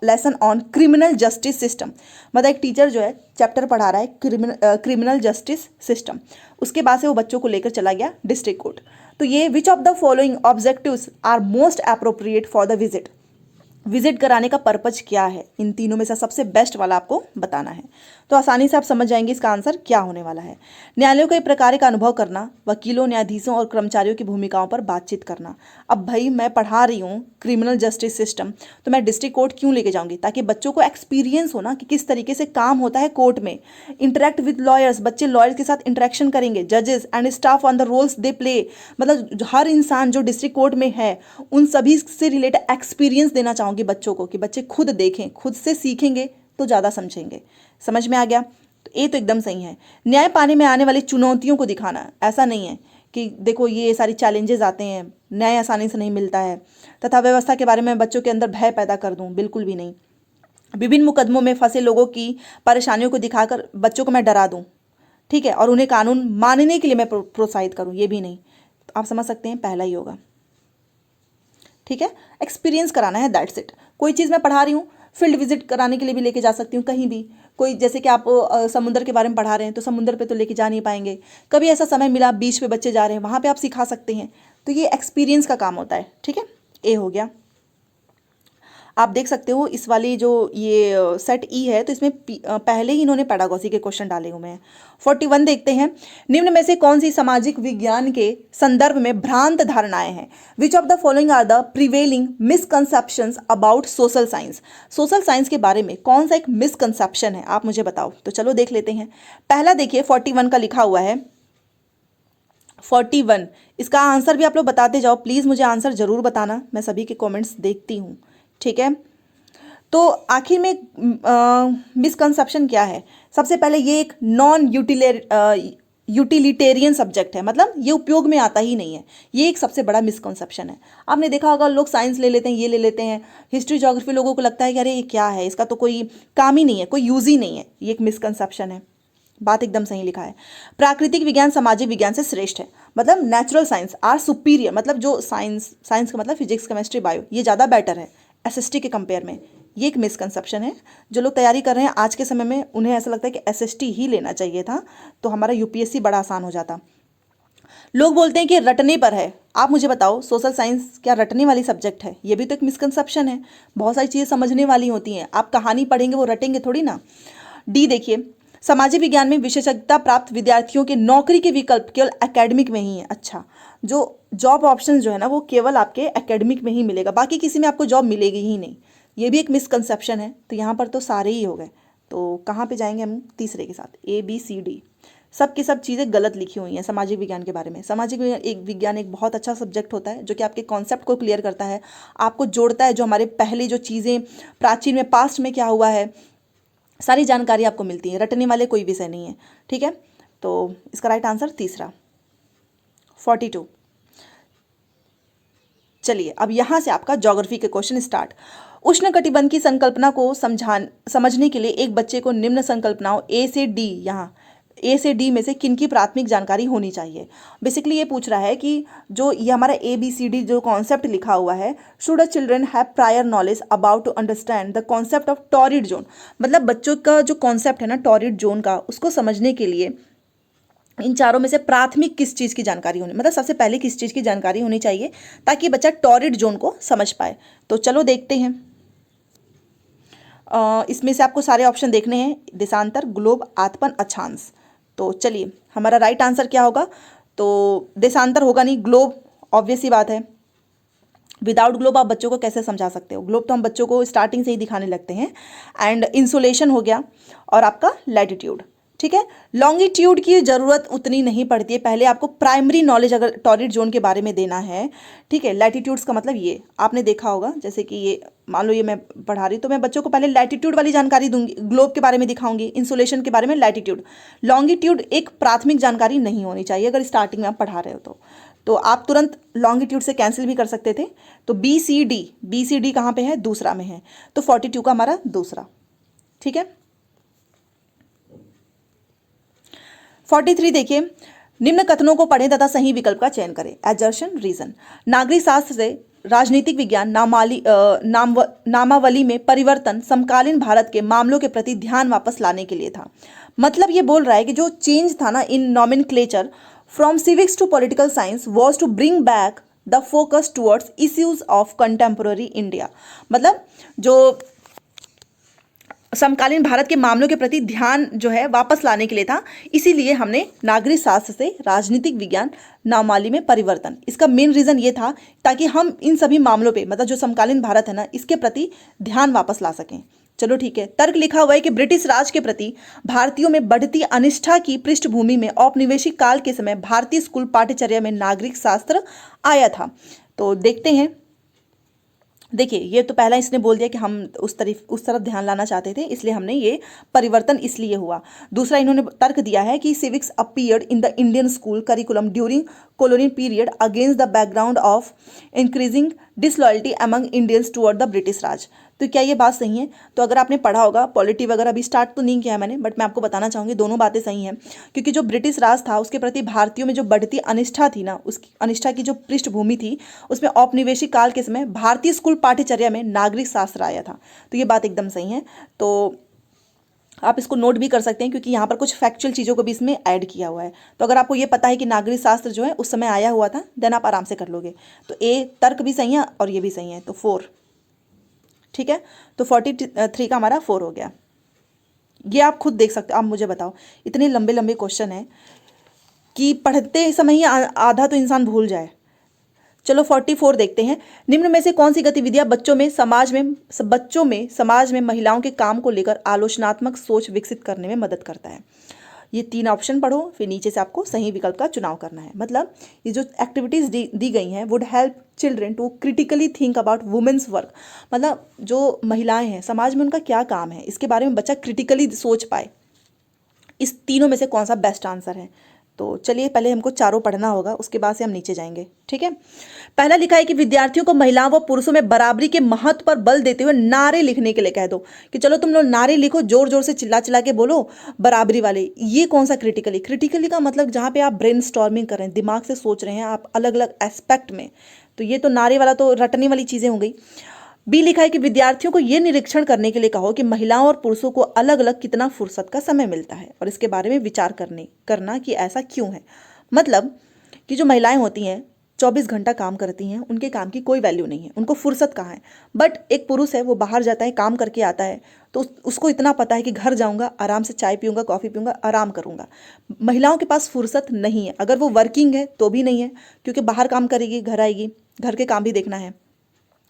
lesson on criminal justice system. मतलब एक टीचर जो है चैप्टर पढ़ा रहा है क्रिमिनल जस्टिस सिस्टम, उसके बाद से वो बच्चों को लेकर चला गया डिस्ट्रिक्ट कोर्ट। तो ये which of the following objectives are most appropriate for the visit, visit कराने का पर्पज क्या है, इन तीनों में से सबसे बेस्ट वाला आपको बताना है। तो आसानी से आप समझ जाएंगे इसका आंसर क्या होने वाला है। न्यायालयों के प्रकार का अनुभव करना, वकीलों, न्यायाधीशों और कर्मचारियों की भूमिकाओं पर बातचीत करना। अब भाई मैं पढ़ा रही हूँ क्रिमिनल जस्टिस सिस्टम, तो मैं डिस्ट्रिक्ट कोर्ट क्यों लेके जाऊंगी, ताकि बच्चों को एक्सपीरियंस हो ना कि किस तरीके से काम होता है कोर्ट में। इंटरेक्ट विद लॉयर्स, बच्चे लॉयर्स के साथ इंटरेक्शन करेंगे, जजेस and staff on the roles they play, मतलब हर इंसान जो डिस्ट्रिक्ट कोर्ट में है उन सभी से रिलेटेड एक्सपीरियंस देना चाहूँगी बच्चों को, कि बच्चे खुद देखें, खुद से सीखेंगे तो ज़्यादा समझेंगे। समझ में आ गया? तो ए तो एकदम सही है। न्याय पाने में आने वाली चुनौतियों को दिखाना, ऐसा नहीं है कि देखो ये सारी चैलेंजेस आते हैं, न्याय आसानी से नहीं मिलता है। तथा व्यवस्था के बारे में बच्चों के अंदर भय पैदा कर दूं, बिल्कुल भी नहीं। विभिन्न मुकदमों में फंसे लोगों की परेशानियों को दिखाकर बच्चों को मैं डरा दूं, ठीक है, और उन्हें कानून मानने के लिए मैं प्रोत्साहित करूं, ये भी नहीं। तो आप समझ सकते हैं पहला ही होगा, ठीक है। एक्सपीरियंस कराना है, दैट्स इट। कोई चीज़ मैं पढ़ा रही हूँ, फील्ड विजिट कराने के लिए भी लेके जा सकती हूँ कहीं भी। कोई जैसे कि आप समुद्र के बारे में पढ़ा रहे हैं तो समुद्र पे तो लेके जा नहीं पाएंगे, कभी ऐसा समय मिला बीच पे बच्चे जा रहे हैं, वहाँ पे आप सिखा सकते हैं। तो ये एक्सपीरियंस का काम होता है, ठीक है। ए हो गया। आप देख सकते हो इस वाली जो ये सेट ई है, तो इसमें पहले ही इन्होंने पेडागोजी के क्वेश्चन डाले हुए हैं। 41 देखते हैं, निम्न में से कौन सी सामाजिक विज्ञान के संदर्भ में भ्रांत धारणाएं हैं? Which of the following are the prevailing misconceptions about social science? Social science के बारे में कौन सा एक मिसकंसेप्शन है, आप मुझे बताओ। तो चलो देख लेते हैं। पहला देखिए 41 का लिखा हुआ है, 41। इसका आंसर भी आप लोग बताते जाओ प्लीज़, मुझे आंसर जरूर बताना, मैं सभी के कमेंट्स देखती हूँ, ठीक है। तो आखिर में मिसकंसेप्शन क्या है? सबसे पहले ये एक नॉन यूटिलिटेरियन सब्जेक्ट है, मतलब ये उपयोग में आता ही नहीं है, ये एक सबसे बड़ा मिसकंसेप्शन है। आपने देखा होगा लोग साइंस ले लेते हैं, ये ले लेते हैं, हिस्ट्री ज्योग्राफी, लोगों को लगता है कि अरे ये क्या है, इसका तो कोई काम ही नहीं है, कोई यूज ही नहीं है, ये एक मिसकंसेप्शन है। बात एकदम सही लिखा है। प्राकृतिक विज्ञान सामाजिक विज्ञान से श्रेष्ठ है, मतलब नेचुरल साइंस आर सुपीरियर, मतलब जो साइंस का मतलब फिजिक्स केमिस्ट्री बायो, ये ज़्यादा बेटर है एसएसटी के कंपेयर में। ये एक मिसकंसेप्शन है। जो लोग तैयारी कर रहे हैं आज के समय में, उन्हें ऐसा लगता है कि एसएसटी ही लेना चाहिए था, तो हमारा यूपीएससी बड़ा आसान हो जाता। लोग बोलते हैं कि रटने पर है। आप मुझे बताओ सोशल साइंस क्या रटने वाली सब्जेक्ट है? ये भी तो एक मिसकंसेप्शन है। बहुत सारी चीज़ें समझने वाली होती हैं, आप कहानी पढ़ेंगे वो रटेंगे थोड़ी ना। डी देखिए, सामाजिक विज्ञान में विशेषज्ञता प्राप्त विद्यार्थियों के नौकरी के विकल्प केवल एकेडमिक में ही है। अच्छा, जो जॉब ऑप्शन जो है ना वो केवल आपके एकेडमिक में ही मिलेगा, बाकी किसी में आपको जॉब मिलेगी ही नहीं। ये भी एक मिसकंसेप्शन है। तो यहाँ पर तो सारे ही हो गए, तो कहाँ पे जाएंगे हम? तीसरे के साथ, ए बी सी डी, सब की सब चीज़ें गलत लिखी हुई हैं सामाजिक विज्ञान के बारे में। सामाजिक विज्ञान एक बहुत अच्छा सब्जेक्ट होता है जो कि आपके कॉन्सेप्ट को क्लियर करता है, आपको जोड़ता है, जो हमारे पहले जो चीज़ें प्राचीन में पास्ट में क्या हुआ है, सारी जानकारी आपको मिलती है। रटने वाले कोई विषय नहीं है, ठीक है। तो इसका राइट आंसर तीसरा, 42। चलिए अब यहाँ से आपका ज्योग्राफी के क्वेश्चन स्टार्ट। उष्णकटिबंध की संकल्पना को समझने के लिए एक बच्चे को निम्न संकल्पनाओं ए से डी, यहाँ ए से डी में से किन की प्राथमिक जानकारी होनी चाहिए? बेसिकली ये पूछ रहा है कि जो ये हमारा ए बी सी डी जो कॉन्सेप्ट लिखा हुआ है, should a children have prior knowledge about to understand the concept of torrid zone, मतलब बच्चों का जो कॉन्सेप्ट है ना टॉरिड जोन का, उसको समझने के लिए इन चारों में से प्राथमिक किस चीज़ की जानकारी होनी, मतलब सबसे पहले किस चीज़ की जानकारी होनी चाहिए ताकि बच्चा टॉरिड जोन को समझ पाए। तो चलो देखते हैं। इसमें से आपको सारे ऑप्शन देखने हैं, देशांतर, ग्लोब, आतपन, अक्षांश। तो चलिए हमारा राइट आंसर क्या होगा? तो देशांतर होगा नहीं, ग्लोब ऑब्वियस ही बात है। विदाउट ग्लोब आप बच्चों को कैसे समझा सकते हो? ग्लोब तो हम बच्चों को स्टार्टिंग से ही दिखाने लगते हैं। एंड इंसुलेशन हो गया, और आपका लैटिट्यूड, ठीक है। लॉन्गिट्यूड की ज़रूरत उतनी नहीं पड़ती है, पहले आपको प्राइमरी नॉलेज अगर टॉरिड जोन के बारे में देना है, ठीक है। लैटिट्यूड्स का मतलब ये आपने देखा होगा, जैसे कि ये मान लो ये मैं पढ़ा रही तो मैं बच्चों को पहले लैटिट्यूड वाली जानकारी दूंगी, ग्लोब के बारे में दिखाऊंगी, इंसुलेशन के बारे में लैटिट्यूड। लॉन्गिट्यूड एक प्राथमिक जानकारी नहीं होनी चाहिए अगर स्टार्टिंग में आप पढ़ा रहे हो तो आप तुरंत लॉन्गिट्यूड से कैंसिल भी कर सकते थे। तो बी सी डी कहाँ पे है? दूसरा में है, तो 42 का हमारा दूसरा, ठीक है। 43 देखिए, निम्न कथनों को पढ़ें तथा सही विकल्प का चयन करें। Assertion, reason. नागरिक शास्त्र से राजनीतिक विज्ञान नामावली में परिवर्तन समकालीन भारत के मामलों के प्रति ध्यान वापस लाने के लिए था। मतलब ये बोल रहा है कि जो चेंज था ना in nomenclature from civics to political science was to bring back the focus towards issues of contemporary India, मतलब जो समकालीन भारत के मामलों के प्रति ध्यान जो है वापस लाने के लिए था, इसीलिए हमने नागरिक शास्त्र से राजनीतिक विज्ञान नामावली में परिवर्तन, इसका मेन रीजन ये था ताकि हम इन सभी मामलों पे, मतलब जो समकालीन भारत है ना, इसके प्रति ध्यान वापस ला सकें। चलो ठीक है। तर्क लिखा हुआ है कि ब्रिटिश राज के प्रति भारतीयों में बढ़ती अनिष्ठा की पृष्ठभूमि में औपनिवेशिक काल के समय भारतीय स्कूल पाठ्यचर्या में नागरिक शास्त्र आया था। तो देखते हैं देखिए, ये तो पहला इसने बोल दिया कि हम उस तरफ ध्यान लाना चाहते थे, इसलिए हमने ये परिवर्तन इसलिए हुआ। दूसरा इन्होंने तर्क दिया है कि civics appeared in the Indian school curriculum during colonial period against the background of increasing disloyalty among Indians toward the British राज। तो क्या ये बात सही है? तो अगर आपने पढ़ा होगा, पॉलिटी वगैरह अभी स्टार्ट तो नहीं किया है मैंने, बट मैं आपको बताना चाहूँगी दोनों बातें सही हैं, क्योंकि जो ब्रिटिश राज था उसके प्रति भारतीयों में जो बढ़ती अनिष्ठा थी ना, उसकी अनिष्ठा की जो पृष्ठभूमि थी, उसमें औपनिवेशिक काल के समय भारतीय स्कूल पाठ्यचर्या में नागरिक शास्त्र आया था। तो ये बात एकदम सही है। तो आप इसको नोट भी कर सकते हैं, क्योंकि यहाँ पर कुछ फैक्चुअल चीज़ों को भी इसमें ऐड किया हुआ है। तो अगर आपको ये पता है कि नागरिक शास्त्र जो है उस समय आया हुआ था, देन आप आराम से कर लोगे। तो ए तर्क भी सही है और ये भी सही है, तो 4। ठीक है, तो 43 का हमारा 4 हो गया। ये आप खुद देख सकते हो। आप मुझे बताओ, इतने लंबे लंबे क्वेश्चन हैं कि पढ़ते समय ही आधा तो इंसान भूल जाए। चलो 44 देखते हैं। निम्न में से कौन सी गतिविधियां बच्चों में समाज में महिलाओं के काम को लेकर आलोचनात्मक सोच विकसित करने में मदद करता है? ये 3 ऑप्शन पढ़ो, फिर नीचे से आपको सही विकल्प का चुनाव करना है। मतलब ये जो एक्टिविटीज़ दी गई हैं would help children to critically think about women's work. मतलब जो महिलाएं हैं समाज में उनका क्या काम है, इसके बारे में बच्चा क्रिटिकली सोच पाए। इस तीनों में से कौन सा बेस्ट आंसर है? तो चलिए पहले हमको चारों पढ़ना होगा, उसके बाद से हम नीचे जाएंगे। ठीक है, पहला लिखा है कि विद्यार्थियों को महिलाओं व पुरुषों में बराबरी के महत्व पर बल देते हुए नारे लिखने के लिए कह दो कि चलो तुम लोग नारे लिखो, जोर जोर से चिल्ला चिल्ला के बोलो बराबरी वाले। ये कौन सा क्रिटिकली का मतलब जहाँ पे आप ब्रेन स्टॉर्मिंग कर रहे हैं, दिमाग से सोच रहे हैं आप अलग अलग एस्पेक्ट में। तो ये तो नारे वाला तो रटने वाली चीज़ें हो गई। बी लिखा है कि विद्यार्थियों को यह निरीक्षण करने के लिए कहो कि महिलाओं और पुरुषों को अलग अलग कितना फुर्सत का समय मिलता है और इसके बारे में विचार करना कि ऐसा क्यों है। मतलब कि जो महिलाएं होती हैं 24 घंटा काम करती हैं, उनके काम की कोई वैल्यू नहीं है, उनको फुर्सत कहाँ है। बट एक पुरुष है, वो बाहर जाता है, काम करके आता है, तो उसको इतना पता है कि घर जाऊंगा, आराम से चाय पीऊंगा, कॉफ़ी पीऊंगा, आराम करूंगा। महिलाओं के पास फुर्सत नहीं है, अगर वो वर्किंग है तो भी नहीं है, क्योंकि बाहर काम करेगी, घर आएगी, घर के काम भी देखना है।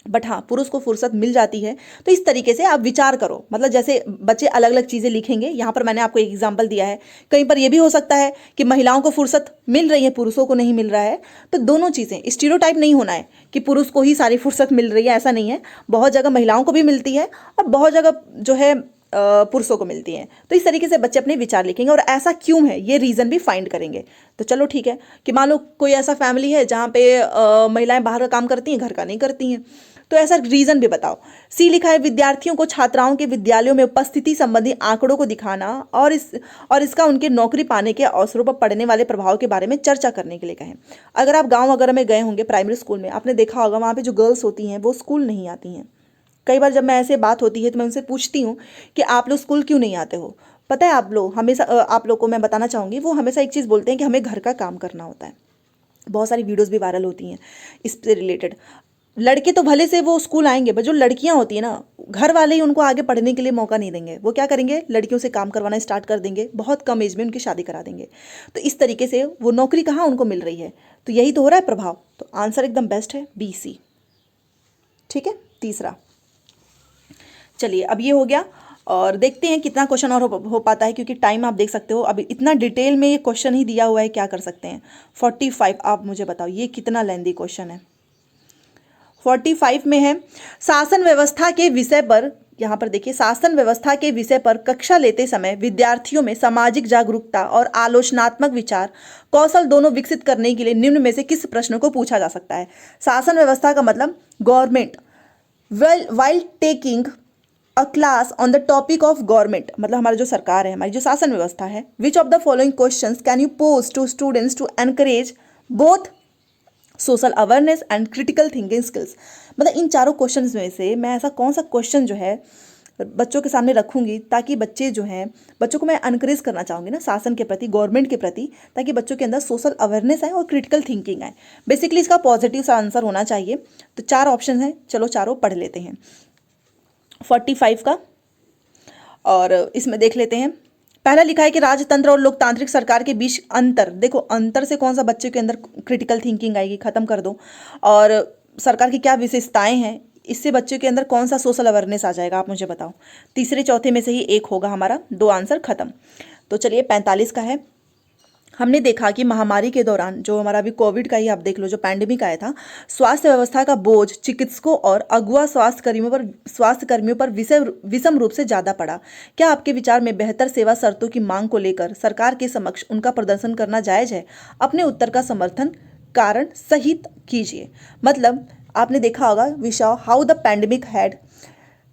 बट हाँ, पुरुष को फुर्सत मिल जाती है। तो इस तरीके से आप विचार करो, मतलब जैसे बच्चे अलग अलग चीज़ें लिखेंगे। यहाँ पर मैंने आपको एक एग्जांपल दिया है। कहीं पर यह भी हो सकता है कि महिलाओं को फुर्सत मिल रही है, पुरुषों को नहीं मिल रहा है। तो दोनों चीज़ें, स्टीरियोटाइप नहीं होना है कि पुरुष को ही सारी फुर्सत मिल रही है, ऐसा नहीं है। बहुत जगह महिलाओं को भी मिलती है और बहुत जगह जो है पुरुषों को मिलती हैं। तो इस तरीके से बच्चे अपने विचार लिखेंगे और ऐसा क्यों है ये रीज़न भी फाइंड करेंगे। तो चलो ठीक है, कि मान लो कोई ऐसा फैमिली है जहाँ पे महिलाएं बाहर का काम करती हैं, घर का नहीं करती हैं, तो ऐसा रीजन भी बताओ। सी लिखा है विद्यार्थियों को छात्राओं के विद्यालयों में उपस्थिति संबंधी आंकड़ों को दिखाना और इसका उनके नौकरी पाने के अवसरों पर पड़ने वाले प्रभाव के बारे में चर्चा करने के लिए कहें। अगर आप गांव वगैरह में गए होंगे, प्राइमरी स्कूल में आपने देखा होगा, वहाँ पे जो गर्ल्स होती हैं वो स्कूल नहीं आती हैं। कई बार जब मैं ऐसे बात होती है तो मैं उनसे पूछती हूँ कि आप लोग स्कूल क्यों नहीं आते हो। पता है आप लोग हमेशा, आप लोग को मैं बताना चाहूँगी, वो हमेशा एक चीज़ बोलते हैं कि हमें घर का काम करना होता है। बहुत सारी वीडियोस भी वायरल होती हैं इससे रिलेटेड। लड़के तो भले से वो स्कूल आएंगे, बट जो लड़कियां होती है ना, घर वाले ही उनको आगे पढ़ने के लिए मौका नहीं देंगे। वो क्या करेंगे, लड़कियों से काम करवाना स्टार्ट कर देंगे, बहुत कम एज में उनकी शादी करा देंगे। तो इस तरीके से वो नौकरी कहाँ उनको मिल रही है, तो यही तो हो रहा है प्रभाव। तो आंसर एकदम बेस्ट है BC। ठीक है, तीसरा। चलिए अब ये हो गया और देखते हैं कितना क्वेश्चन और हो पाता है, क्योंकि टाइम आप देख सकते हो अभी इतना डिटेल में ये क्वेश्चन ही दिया हुआ है, क्या कर सकते हैं। 45 आप मुझे बताओ ये कितना लेंदी क्वेश्चन है। 45 में है शासन व्यवस्था के विषय पर। यहाँ पर देखिए, शासन व्यवस्था के विषय पर कक्षा लेते समय विद्यार्थियों में सामाजिक जागरूकता और आलोचनात्मक विचार कौशल दोनों विकसित करने के लिए निम्न में से किस प्रश्न को पूछा जा सकता है। शासन व्यवस्था का मतलब government, while taking a class on the topic of government, मतलब हमारी जो सरकार है, हमारी जो शासन व्यवस्था है, which of the following questions can you pose to students to encourage both social awareness and critical thinking skills। मतलब इन चारों क्वेश्चंस में से मैं ऐसा कौन सा क्वेश्चन जो है बच्चों के सामने रखूंगी, ताकि बच्चे जो हैं, बच्चों को मैं एनकरेज करना चाहूँगी ना शासन के प्रति, गवर्नमेंट के प्रति, ताकि बच्चों के अंदर सोशल अवेयरनेस आए और क्रिटिकल थिंकिंग आए। बेसिकली इसका पॉजिटिव सा आंसर होना चाहिए। तो 4 ऑप्शन हैं, चलो चारों पढ़ लेते हैं 45 का। और इसमें देख लेते हैं। पहला लिखा है कि राजतंत्र और लोकतांत्रिक सरकार के बीच अंतर। देखो अंतर से कौन सा बच्चे के अंदर क्रिटिकल थिंकिंग आएगी, खत्म कर दो। और सरकार की क्या विशेषताएं हैं, इससे बच्चों के अंदर कौन सा सोशल अवेयरनेस आ जाएगा, आप मुझे बताओ। तीसरे चौथे में से ही एक होगा हमारा, 2 आंसर खत्म। तो चलिए 45 का है हमने देखा कि महामारी के दौरान जो हमारा अभी कोविड का ही आप देख लो, जो पैंडेमिक आया था, स्वास्थ्य व्यवस्था का बोझ चिकित्सकों और अगुआ स्वास्थ्य कर्मियों पर विषम रूप से ज्यादा पड़ा। क्या आपके विचार में बेहतर सेवा शर्तों की मांग को लेकर सरकार के समक्ष उनका प्रदर्शन करना जायज है? अपने उत्तर का समर्थन कारण सहित कीजिए। मतलब आपने देखा होगा, we saw how the pandemic had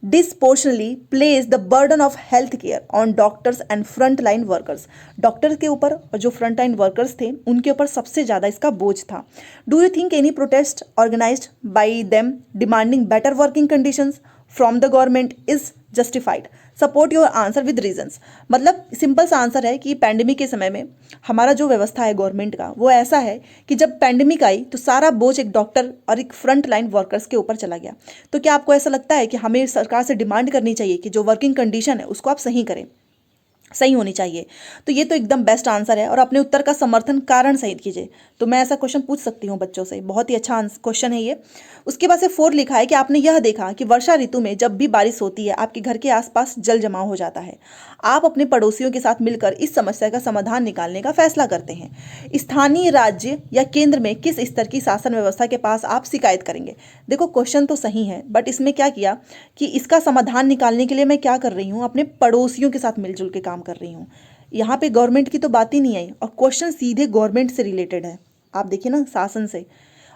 disproportionately place the burden of health care on doctors and front line workers। Doctor के ऊपर और जो फ्रंट लाइन वर्कर्स थे उनके ऊपर सबसे ज़्यादा इसका बोझ था। Do you think any protest organised by them demanding better working conditions from the government is justified? Support your answer with reasons. मतलब सिंपल सा आंसर है कि पैंडेमिक के समय में हमारा जो व्यवस्था है गवर्नमेंट का, वो ऐसा है कि जब पैंडेमिक आई तो सारा बोझ एक डॉक्टर और एक फ्रंट लाइन वर्कर्स के ऊपर चला गया। तो क्या आपको ऐसा लगता है कि हमें सरकार से डिमांड करनी चाहिए कि जो वर्किंग कंडीशन है उसको आप सही करें, सही होनी चाहिए? तो ये तो एकदम बेस्ट आंसर है। और अपने उत्तर का समर्थन कारण सहित कीजिए। तो मैं ऐसा क्वेश्चन पूछ सकती हूँ बच्चों से, बहुत ही अच्छा क्वेश्चन है ये। उसके बाद से 4 लिखा है कि आपने यह देखा कि वर्षा ऋतु में जब भी बारिश होती है आपके घर के आसपास जल जमाव हो जाता है। आप अपने पड़ोसियों के साथ मिलकर इस समस्या का समाधान निकालने का फैसला करते हैं। स्थानीय, राज्य या केंद्र में किस स्तर की शासन व्यवस्था के पास आप शिकायत करेंगे? देखो क्वेश्चन तो सही है, बट इसमें क्या किया कि इसका समाधान निकालने के लिए मैं क्या कर रही हूँ, अपने पड़ोसियों के साथ मिलजुल के काम कर रही हूँ। यहाँ पे गवर्नमेंट की तो बात ही नहीं आई और क्वेश्चन सीधे गवर्नमेंट से रिलेटेड है। आप देखिए ना, शासन से।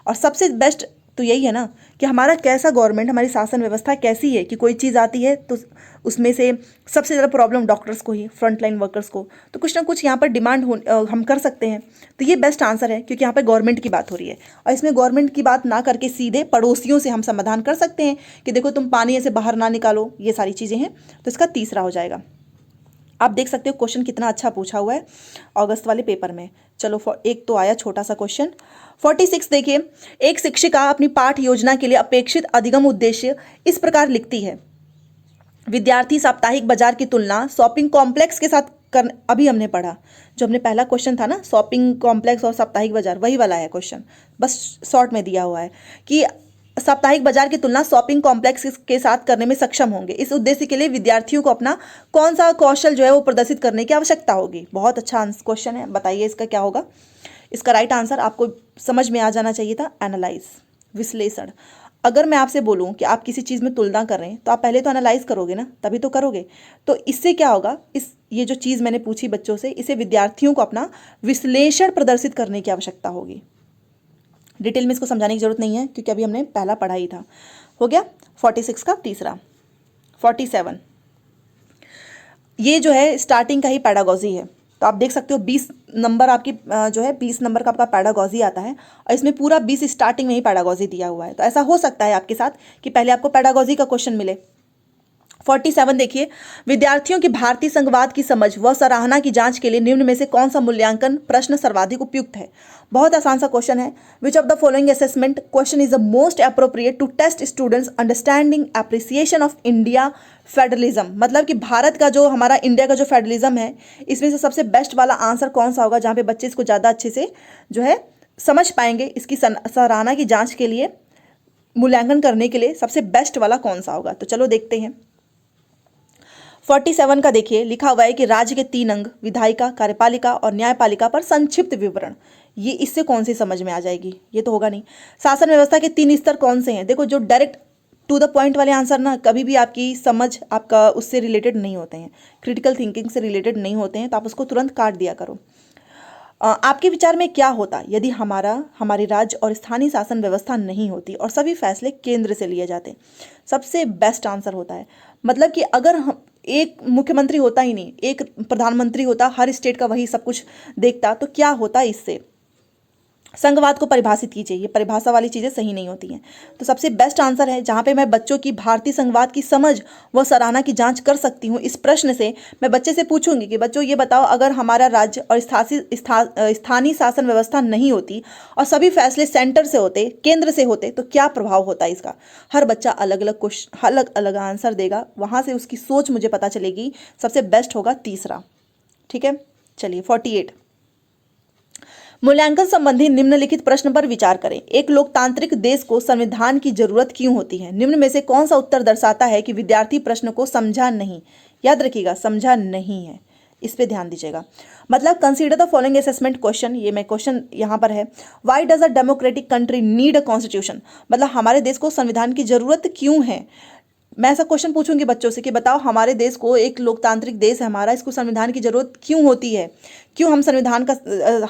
और सबसे बेस्ट तो यही है ना कि हमारा कैसा गवर्नमेंट, हमारी शासन व्यवस्था कैसी है कि कोई चीज़ आती है तो उसमें से सबसे ज़्यादा प्रॉब्लम डॉक्टर्स को ही, फ्रंट लाइन वर्कर्स को। तो कुछ ना कुछ यहाँ पर डिमांड हम कर सकते हैं। तो ये बेस्ट आंसर है क्योंकि यहाँ पर गवर्नमेंट की बात हो रही है और इसमें गवर्नमेंट की बात ना करके सीधे पड़ोसियों से हम समाधान कर सकते हैं कि देखो तुम पानी ऐसे बाहर ना निकालो, ये सारी चीज़ें हैं। तो इसका तीसरा हो जाएगा। आप देख सकते हो क्वेश्चन कितना अच्छा पूछा हुआ है अगस्त वाले पेपर में। चलो एक तो आया छोटा सा क्वेश्चन। 46 देखिए, एक शिक्षिका अपनी पाठ योजना के लिए अपेक्षित अधिगम उद्देश्य इस प्रकार लिखती है। विद्यार्थी साप्ताहिक बाजार की तुलना शॉपिंग कॉम्प्लेक्स के साथ कर, अभी हमने पढ़ा, जो हमने पहला क्वेश्चन था ना, शॉपिंग कॉम्प्लेक्स और साप्ताहिक बाजार, वही वाला है क्वेश्चन, बस शॉर्ट में दिया हुआ है कि साप्ताहिक बाजार की तुलना शॉपिंग कॉम्प्लेक्स के साथ करने में सक्षम होंगे। इस उद्देश्य के लिए विद्यार्थियों को अपना कौन सा कौशल जो है वो प्रदर्शित करने की आवश्यकता होगी? बहुत अच्छा क्वेश्चन है, बताइए इसका क्या होगा? इसका राइट आंसर आपको समझ में आ जाना चाहिए था, एनालाइज, विश्लेषण। अगर मैं आपसे बोलूं कि आप किसी चीज़ में तुलना कर रहे हैं तो आप पहले तो एनालाइज करोगे ना, तभी तो करोगे। तो इससे क्या होगा, ये जो चीज़ मैंने पूछी बच्चों से, इसे विद्यार्थियों को अपना विश्लेषण प्रदर्शित करने की आवश्यकता होगी। डिटेल में इसको समझाने की जरूरत नहीं है क्योंकि अभी हमने पहला पढ़ा ही था। हो गया 46 का तीसरा। 47 ये जो है स्टार्टिंग का ही पैडागॉजी है। तो आप देख सकते हो 20 नंबर आपकी जो है 20 नंबर का आपका पैडागॉजी आता है और इसमें पूरा 20 स्टार्टिंग में ही पैडागॉजी दिया हुआ है। तो ऐसा हो सकता है आपके साथ कि पहले आपको पैडागॉजी का क्वेश्चन मिले। 47 देखिए, विद्यार्थियों की भारतीय संघवाद की समझ व सराहना की जांच के लिए निम्न में से कौन सा मूल्यांकन प्रश्न सर्वाधिक उपयुक्त है? बहुत आसान सा क्वेश्चन है। Which of the following assessment question is the most appropriate to test students understanding appreciation of India federalism? मतलब कि भारत का जो, हमारा इंडिया का जो फेडरलिज्म है, इसमें से सबसे बेस्ट वाला आंसर कौन सा होगा जहाँ पे बच्चे इसको ज़्यादा अच्छे से जो है समझ पाएंगे? इसकी सराहना की जाँच के लिए, मूल्यांकन करने के लिए सबसे बेस्ट वाला कौन सा होगा? तो चलो देखते हैं। 47 का देखिए, लिखा हुआ है कि राज्य के 3 अंग, विधायिका, कार्यपालिका और न्यायपालिका पर संक्षिप्त विवरण। ये इससे कौन सी समझ में आ जाएगी? ये तो होगा नहीं। शासन व्यवस्था के 3 स्तर कौन से हैं? देखो, जो डायरेक्ट टू द पॉइंट वाले आंसर ना कभी भी आपकी समझ, आपका उससे रिलेटेड नहीं होते हैं, क्रिटिकल थिंकिंग से रिलेटेड नहीं होते हैं, तो आप उसको तुरंत काट दिया करो। आपके विचार में क्या होता यदि हमारी राज्य और स्थानीय शासन व्यवस्था नहीं होती और सभी फैसले केंद्र से लिए जाते? सबसे बेस्ट आंसर होता है, मतलब कि अगर हम एक मुख्यमंत्री होता ही नहीं, एक प्रधानमंत्री होता, हर स्टेट का वही सब कुछ देखता, तो क्या होता इससे? संघवाद को परिभाषित कीजिए। ये परिभाषा वाली चीज़ें सही नहीं होती हैं। तो सबसे बेस्ट आंसर है, जहाँ पे मैं बच्चों की भारतीय संघवाद की समझ व सराहना की जांच कर सकती हूँ, इस प्रश्न से मैं बच्चे से पूछूंगी कि बच्चों ये बताओ, अगर हमारा राज्य और स्थानीय शासन व्यवस्था नहीं होती और सभी फैसले सेंटर से होते, केंद्र से होते, तो क्या प्रभाव होता है इसका? हर बच्चा अलग अलग क्वेश्चन, अलग अलग आंसर देगा, वहाँ से उसकी सोच मुझे पता चलेगी। सबसे बेस्ट होगा तीसरा। ठीक है, चलिए 48, मूल्यांकन संबंधी निम्नलिखित प्रश्न पर विचार करें। एक लोकतांत्रिक देश को संविधान की जरूरत क्यों होती है? निम्न में से कौन सा उत्तर दर्शाता है कि विद्यार्थी प्रश्न को समझा नहीं? याद रखिएगा, समझा नहीं है। इस पे ध्यान दीजिएगा। मतलब consider the following assessment question, ये मैं क्वेश्चन यहाँ पर है। Why does a democratic country need a constitution, मतलब हमारे देश को संविधान की जरूरत क्यों है। मैं ऐसा क्वेश्चन पूछूंगी बच्चों से कि बताओ हमारे देश को, एक लोकतांत्रिक देश है हमारा, इसको संविधान की जरूरत क्यों होती है, क्यों हम संविधान का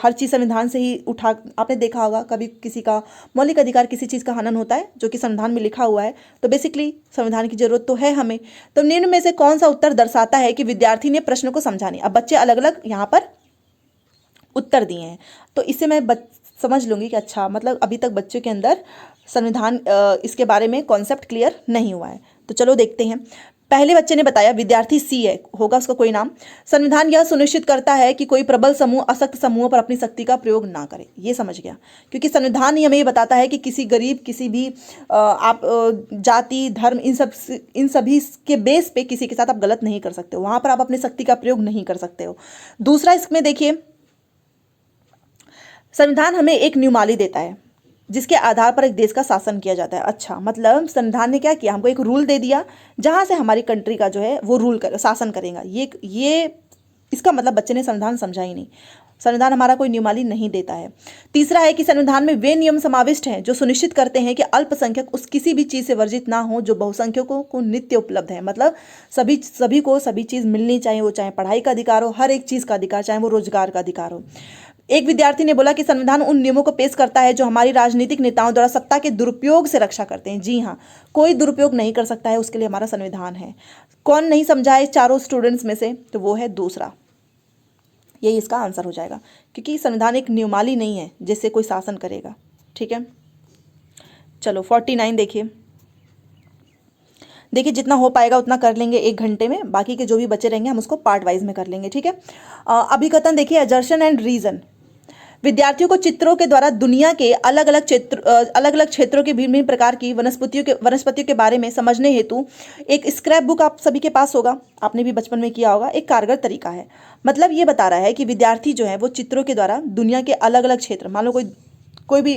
हर चीज़ संविधान से ही उठा। आपने देखा होगा कभी किसी का मौलिक अधिकार, किसी चीज़ का हनन होता है जो कि संविधान में लिखा हुआ है, तो बेसिकली संविधान की जरूरत तो है हमें। तो निम्न में से कौन सा उत्तर दर्शाता है कि विद्यार्थी ने प्रश्न को समझा नहीं। अब बच्चे अलग अलग यहाँ पर उत्तर दिए हैं, तो इससे मैं समझ लूँगी कि अच्छा मतलब अभी तक बच्चों के अंदर संविधान इसके बारे में कॉन्सेप्ट क्लियर नहीं हुआ है। तो चलो देखते हैं। पहले बच्चे ने बताया, विद्यार्थी सी है, होगा उसका कोई नाम, संविधान यह सुनिश्चित करता है कि कोई प्रबल समूह अशक्त समूहों पर अपनी शक्ति का प्रयोग ना करे। ये समझ गया, क्योंकि संविधान ही हमें ये बताता है कि किसी गरीब, किसी भी आप जाति, धर्म, इन सभी के बेस पे किसी के साथ आप गलत नहीं कर सकते हो, वहां पर आप अपनी शक्ति का प्रयोग नहीं कर सकते हो। दूसरा, इसमें देखिए संविधान हमें एक नियमावली देता है जिसके आधार पर एक देश का शासन किया जाता है। अच्छा, मतलब संविधान ने क्या किया, हमको एक रूल दे दिया जहां से हमारी कंट्री का जो है वो शासन करेगा। ये इसका मतलब बच्चे ने संविधान समझा ही नहीं। संविधान हमारा कोई नियमावली नहीं देता है। तीसरा है कि संविधान में वे नियम समाविष्ट हैं जो सुनिश्चित करते हैं कि अल्पसंख्यक उस किसी भी चीज़ से वर्जित ना हो जो बहुसंख्यकों को नित्य उपलब्ध है। मतलब सभी को सभी चीज़ मिलनी चाहिए, वो चाहे पढ़ाई का अधिकार हो, हर एक चीज़ का अधिकार, चाहे वो रोजगार का अधिकार हो। एक विद्यार्थी ने बोला कि संविधान उन नियमों को पेश करता है जो हमारी राजनीतिक नेताओं द्वारा सत्ता के दुरुपयोग से रक्षा करते हैं। जी हाँ, कोई दुरुपयोग नहीं कर सकता है, उसके लिए हमारा संविधान है। कौन नहीं समझा है चारों स्टूडेंट्स में से, तो वो है दूसरा, यही इसका आंसर हो जाएगा, क्योंकि संविधान एक नियमावली नहीं है जिससे कोई शासन करेगा। ठीक है, चलो 49 देखिए। जितना हो पाएगा उतना कर लेंगे 1 घंटे में, बाकी के जो भी बचे रहेंगे हम उसको पार्ट वाइज में कर लेंगे। ठीक है, अभिकथन देखिए, असर्शन एंड रीजन। विद्यार्थियों को चित्रों के द्वारा दुनिया के अलग अलग क्षेत्रों के भिन्न भिन्न प्रकार की वनस्पतियों के बारे में समझने हेतु एक स्क्रैप बुक आप सभी के पास होगा, आपने भी बचपन में किया होगा, एक कारगर तरीका है। मतलब ये बता रहा है कि विद्यार्थी जो है वो चित्रों के द्वारा दुनिया के अलग अलग क्षेत्र, मान लो कोई भी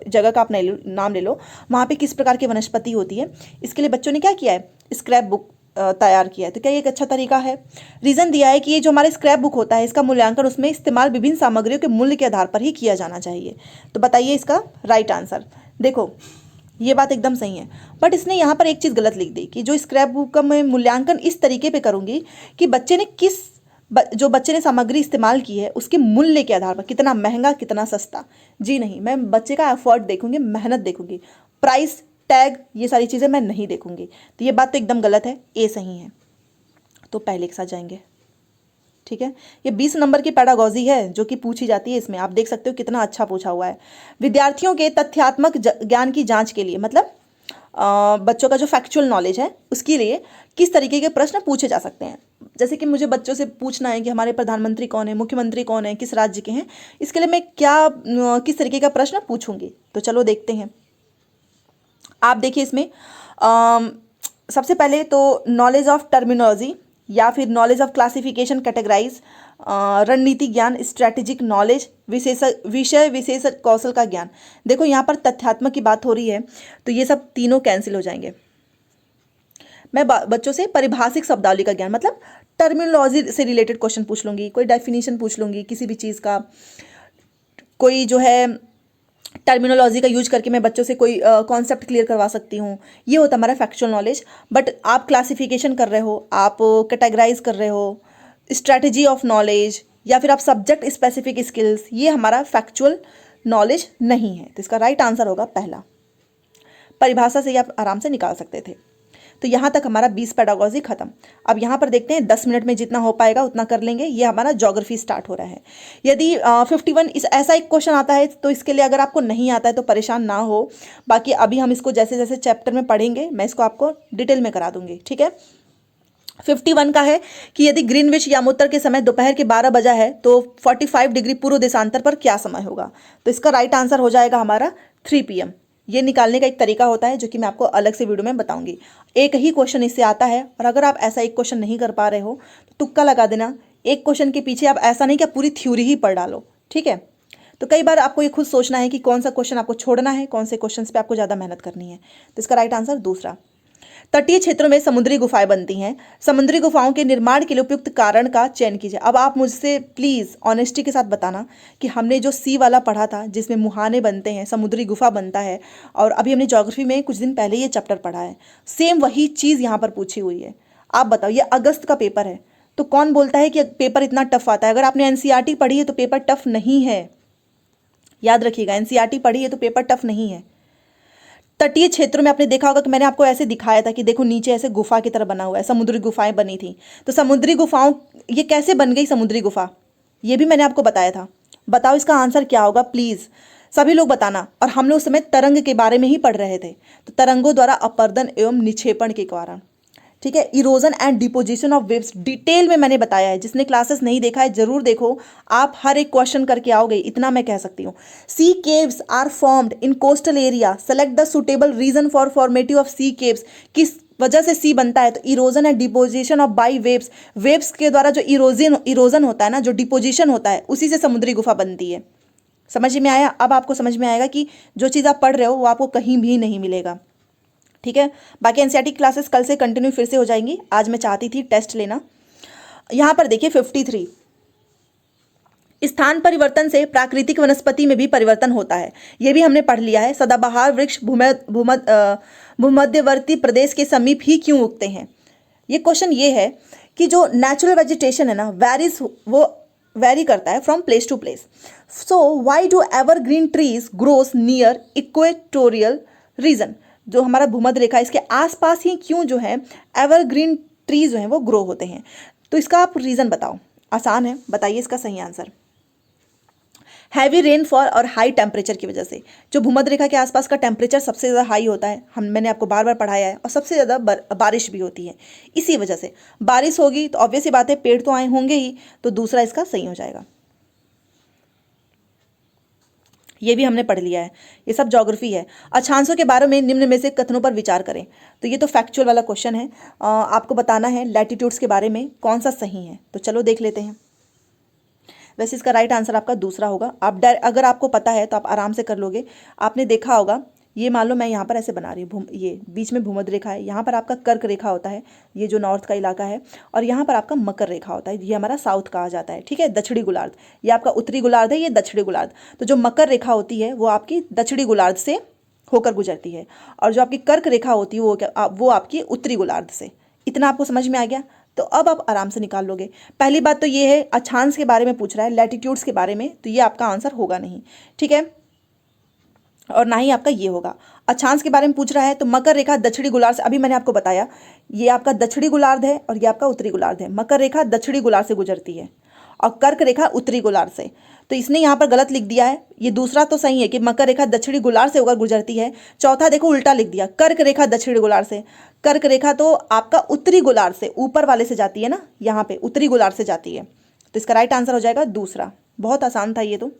जगह का आप नाम ले लो, वहाँ पे किस प्रकार की वनस्पति होती है, इसके लिए बच्चों ने क्या किया है, स्क्रैप बुक तैयार किया है। तो क्या ये एक अच्छा तरीका है। रीज़न दिया है कि ये जो हमारा स्क्रैप बुक होता है इसका मूल्यांकन उसमें इस्तेमाल विभिन्न सामग्रियों के मूल्य के आधार पर ही किया जाना चाहिए। तो बताइए इसका राइट आंसर। देखो ये बात एकदम सही है, बट इसने यहाँ पर एक चीज़ गलत लिख दी कि जो स्क्रैप बुक का मैं मूल्यांकन इस तरीके पे करूँगी कि जो बच्चे ने सामग्री इस्तेमाल की है उसके मूल्य के आधार पर, कितना महंगा कितना सस्ता। जी नहीं, मैं बच्चे का एफर्ट देखूंगी, मेहनत देखूंगी, प्राइस टैग ये सारी चीज़ें मैं नहीं देखूंगी। तो ये बात तो एकदम गलत है, ए सही है। तो पहले के साथ जाएंगे। ठीक है, ये 20 नंबर की पैडागॉजी है जो कि पूछी जाती है इसमें, आप देख सकते हो कितना अच्छा पूछा हुआ है। विद्यार्थियों के तथ्यात्मक ज्ञान की जांच के लिए, मतलब बच्चों का जो फैक्चुअल नॉलेज है उसके लिए किस तरीके के प्रश्न पूछे जा सकते हैं। जैसे कि मुझे बच्चों से पूछना है कि हमारे प्रधानमंत्री कौन है, मुख्यमंत्री कौन है, किस राज्य के हैं, इसके लिए मैं किस तरीके का प्रश्न पूछूंगी। तो चलो देखते हैं। आप देखिए इसमें सबसे पहले तो नॉलेज ऑफ टर्मिनोलॉजी या फिर नॉलेज ऑफ क्लासिफिकेशन कैटेगराइज, रणनीति ज्ञान, स्ट्रैटेजिक नॉलेज, विषय विशेष कौशल का ज्ञान। देखो यहाँ पर तथ्यात्मक की बात हो रही है तो ये सब तीनों कैंसिल हो जाएंगे। मैं बच्चों से परिभाषिक शब्दावली का ज्ञान, मतलब टर्मिनोलॉजी से रिलेटेड क्वेश्चन पूछ लूँगी, कोई डेफिनेशन पूछ लूँगी किसी भी चीज़ का, कोई जो है टर्मिनोलॉजी का यूज करके मैं बच्चों से कोई कॉन्सेप्ट क्लियर करवा सकती हूँ। ये होता हमारा फैक्चुअल नॉलेज। बट आप क्लासिफिकेशन कर रहे हो, आप कैटेगराइज कर रहे हो, स्ट्रैटेजी ऑफ नॉलेज या फिर आप सब्जेक्ट स्पेसिफिक स्किल्स, ये हमारा फैक्चुअल नॉलेज नहीं है। तो इसका राइट आंसर होगा पहला। परिभाषा से आप आराम से निकाल सकते थे। तो यहाँ तक हमारा 20 पेडागॉजी खत्म। अब यहाँ पर देखते हैं 10 मिनट में जितना हो पाएगा उतना कर लेंगे। ये हमारा ज्योग्राफी स्टार्ट हो रहा है। यदि 51 ऐसा एक क्वेश्चन आता है तो इसके लिए अगर आपको नहीं आता है तो परेशान ना हो, बाकी अभी हम इसको जैसे जैसे चैप्टर में पढ़ेंगे मैं इसको आपको डिटेल में करा दूंगी। ठीक है, 51 का है कि यदि ग्रीनविच यामोत्तर के समय दोपहर के 12 बजा है तो 45 डिग्री पूर्व देशांतर पर क्या समय होगा। तो इसका राइट आंसर हो जाएगा हमारा 3 PM। ये निकालने का एक तरीका होता है जो कि मैं आपको अलग से वीडियो में बताऊंगी। एक ही क्वेश्चन इससे आता है और अगर आप ऐसा एक क्वेश्चन नहीं कर पा रहे हो तो तुक्का लगा देना। एक क्वेश्चन के पीछे आप ऐसा नहीं कि आप पूरी थ्योरी ही पढ़ डालो। ठीक है, तो कई बार आपको ये खुद सोचना है कि कौन सा क्वेश्चन आपको छोड़ना है, कौन से क्वेश्चन पे आपको ज़्यादा मेहनत करनी है। तो इसका राइट आंसर दूसरा। तटीय क्षेत्रों में समुद्री गुफाएं बनती हैं। समुद्री गुफाओं के निर्माण के लिए उपयुक्त कारण का चयन कीजिए। अब आप मुझसे प्लीज़ ऑनेस्टी के साथ बताना कि हमने जो सी वाला पढ़ा था जिसमें मुहाने बनते हैं, समुद्री गुफा बनता है, और अभी हमने ज्योग्राफी में कुछ दिन पहले ये चैप्टर पढ़ा है, सेम वही चीज़ यहाँ पर पूछी हुई है। आप बताओ, ये अगस्त का पेपर है, तो कौन बोलता है कि पेपर इतना टफ आता है? अगर आपने एनसीईआरटी पढ़ी है तो पेपर टफ नहीं है, याद रखिएगा, एनसीईआरटी पढ़ी है तो पेपर टफ नहीं है। तटीय क्षेत्रों में आपने देखा होगा कि मैंने आपको ऐसे दिखाया था कि देखो नीचे ऐसे गुफा की तरह बना हुआ है, समुद्री गुफाएं बनी थी। तो समुद्री गुफाओं, ये कैसे बन गई समुद्री गुफा, ये भी मैंने आपको बताया था। बताओ इसका आंसर क्या होगा, प्लीज़ सभी लोग बताना। और हम लोग उस समय तरंग के बारे में ही पढ़ रहे थे, तो तरंगों द्वारा अपर्दन एवं निक्षेपण के कारण, ठीक है। Erosion and deposition of waves detail में मैंने बताया है, जिसने क्लासेस नहीं देखा है जरूर देखो, आप हर एक क्वेश्चन करके आओगे, इतना मैं कह सकती हूँ। Sea caves are formed in coastal area, select the suitable region for formative of sea caves. किस वजह से सी बनता है? तो erosion and deposition of by waves, waves के द्वारा जो इरोजन होता है ना, जो डिपोजिशन होता है, उसी से समुद्री गुफा बनती है। समझ में आया? अब आपको समझ में आएगा कि जो चीज़ आप पढ़ रहे हो वो आपको कहीं भी नहीं मिलेगा, ठीक है। बाकी एनसीईआरटी क्लासेस कल से कंटिन्यू फिर से हो जाएंगी। आज मैं चाहती थी टेस्ट लेना। यहाँ पर देखिए 53, स्थान परिवर्तन से प्राकृतिक वनस्पति में भी परिवर्तन होता है, ये भी हमने पढ़ लिया है। सदाबहार वृक्ष भूमध्यवर्ती प्रदेश के समीप ही क्यों उगते हैं? ये क्वेश्चन ये है कि जो नेचुरल वेजिटेशन है ना, वो वेरी करता है from place to place. So why do evergreen trees grows near equatorial region? जो हमारा भूमध्य रेखा, इसके आसपास ही क्यों जो है एवरग्रीन ट्री जो हैं वो ग्रो होते हैं? तो इसका आप रीज़न बताओ। आसान है, बताइए इसका सही आंसर। हैवी रेनफॉल और हाई टेम्परेचर की वजह से। जो भूमध्य रेखा के आसपास का टेम्परेचर सबसे ज़्यादा हाई होता है, मैंने आपको बार बार पढ़ाया है, और सबसे ज़्यादा बारिश भी होती है। इसी वजह से बारिश होगी तो ऑब्वियस ही बात है, पेड़ तो आए होंगे ही, तो दूसरा इसका सही हो जाएगा। ये भी हमने पढ़ लिया है, ये सब ज्योग्राफी है। अक्षांशों के बारे में निम्न में से कथनों पर विचार करें। तो ये तो फैक्चुअल वाला क्वेश्चन है, आपको बताना है लैटिट्यूड्स के बारे में कौन सा सही है। तो चलो देख लेते हैं। वैसे इसका राइट आंसर आपका दूसरा होगा। आप अगर आपको पता है तो आप आराम से कर लोगे। आपने देखा होगा, ये मान लो मैं यहाँ पर ऐसे बना रही हूँ, ये बीच में भूमध्य रेखा है, यहाँ पर आपका कर्क रेखा होता है, ये जो नॉर्थ का इलाका है, और यहाँ पर आपका मकर रेखा होता है, ये हमारा साउथ कहा जाता है, ठीक है। दक्षिणी गोलार्ध, ये आपका उत्तरी गोलार्ध है, ये दक्षिणी गोलार्ध। तो जो मकर रेखा होती है वो आपकी दक्षिणी गोलार्ध से होकर गुजरती है, और जो आपकी कर्क रेखा होती है वो आपकी उत्तरी गोलार्ध से। इतना आपको समझ में आ गया? तो अब आप आराम से निकाल लोगे। पहली बात तो ये है, अक्षांश के बारे में पूछ रहा है, लैटिट्यूड्स के बारे में, तो ये आपका आंसर होगा नहीं, ठीक है, और ना ही आपका ये होगा। अक्षांश के बारे में पूछ रहा है तो मकर रेखा दक्षिणी गोलार्ध से, अभी मैंने आपको बताया, ये आपका दक्षिणी गोलार्ध है और ये आपका उत्तरी गोलार्ध है। मकर रेखा दक्षिणी गोलार्ध से गुजरती है और कर्क रेखा उत्तरी गोलार्ध से। तो इसने यहाँ पर गलत लिख दिया है। ये दूसरा तो सही है कि मकर रेखा दक्षिणी गोलार्ध से होकर गुजरती है। चौथा देखो उल्टा लिख दिया, कर्क रेखा दक्षिणी गोलार्ध से। कर्क रेखा तो आपका उत्तरी गोलार्ध से, ऊपर वाले से जाती है ना, यहाँ पे उत्तरी गोलार्ध से जाती है। तो इसका राइट आंसर हो जाएगा दूसरा। बहुत आसान था ये तो।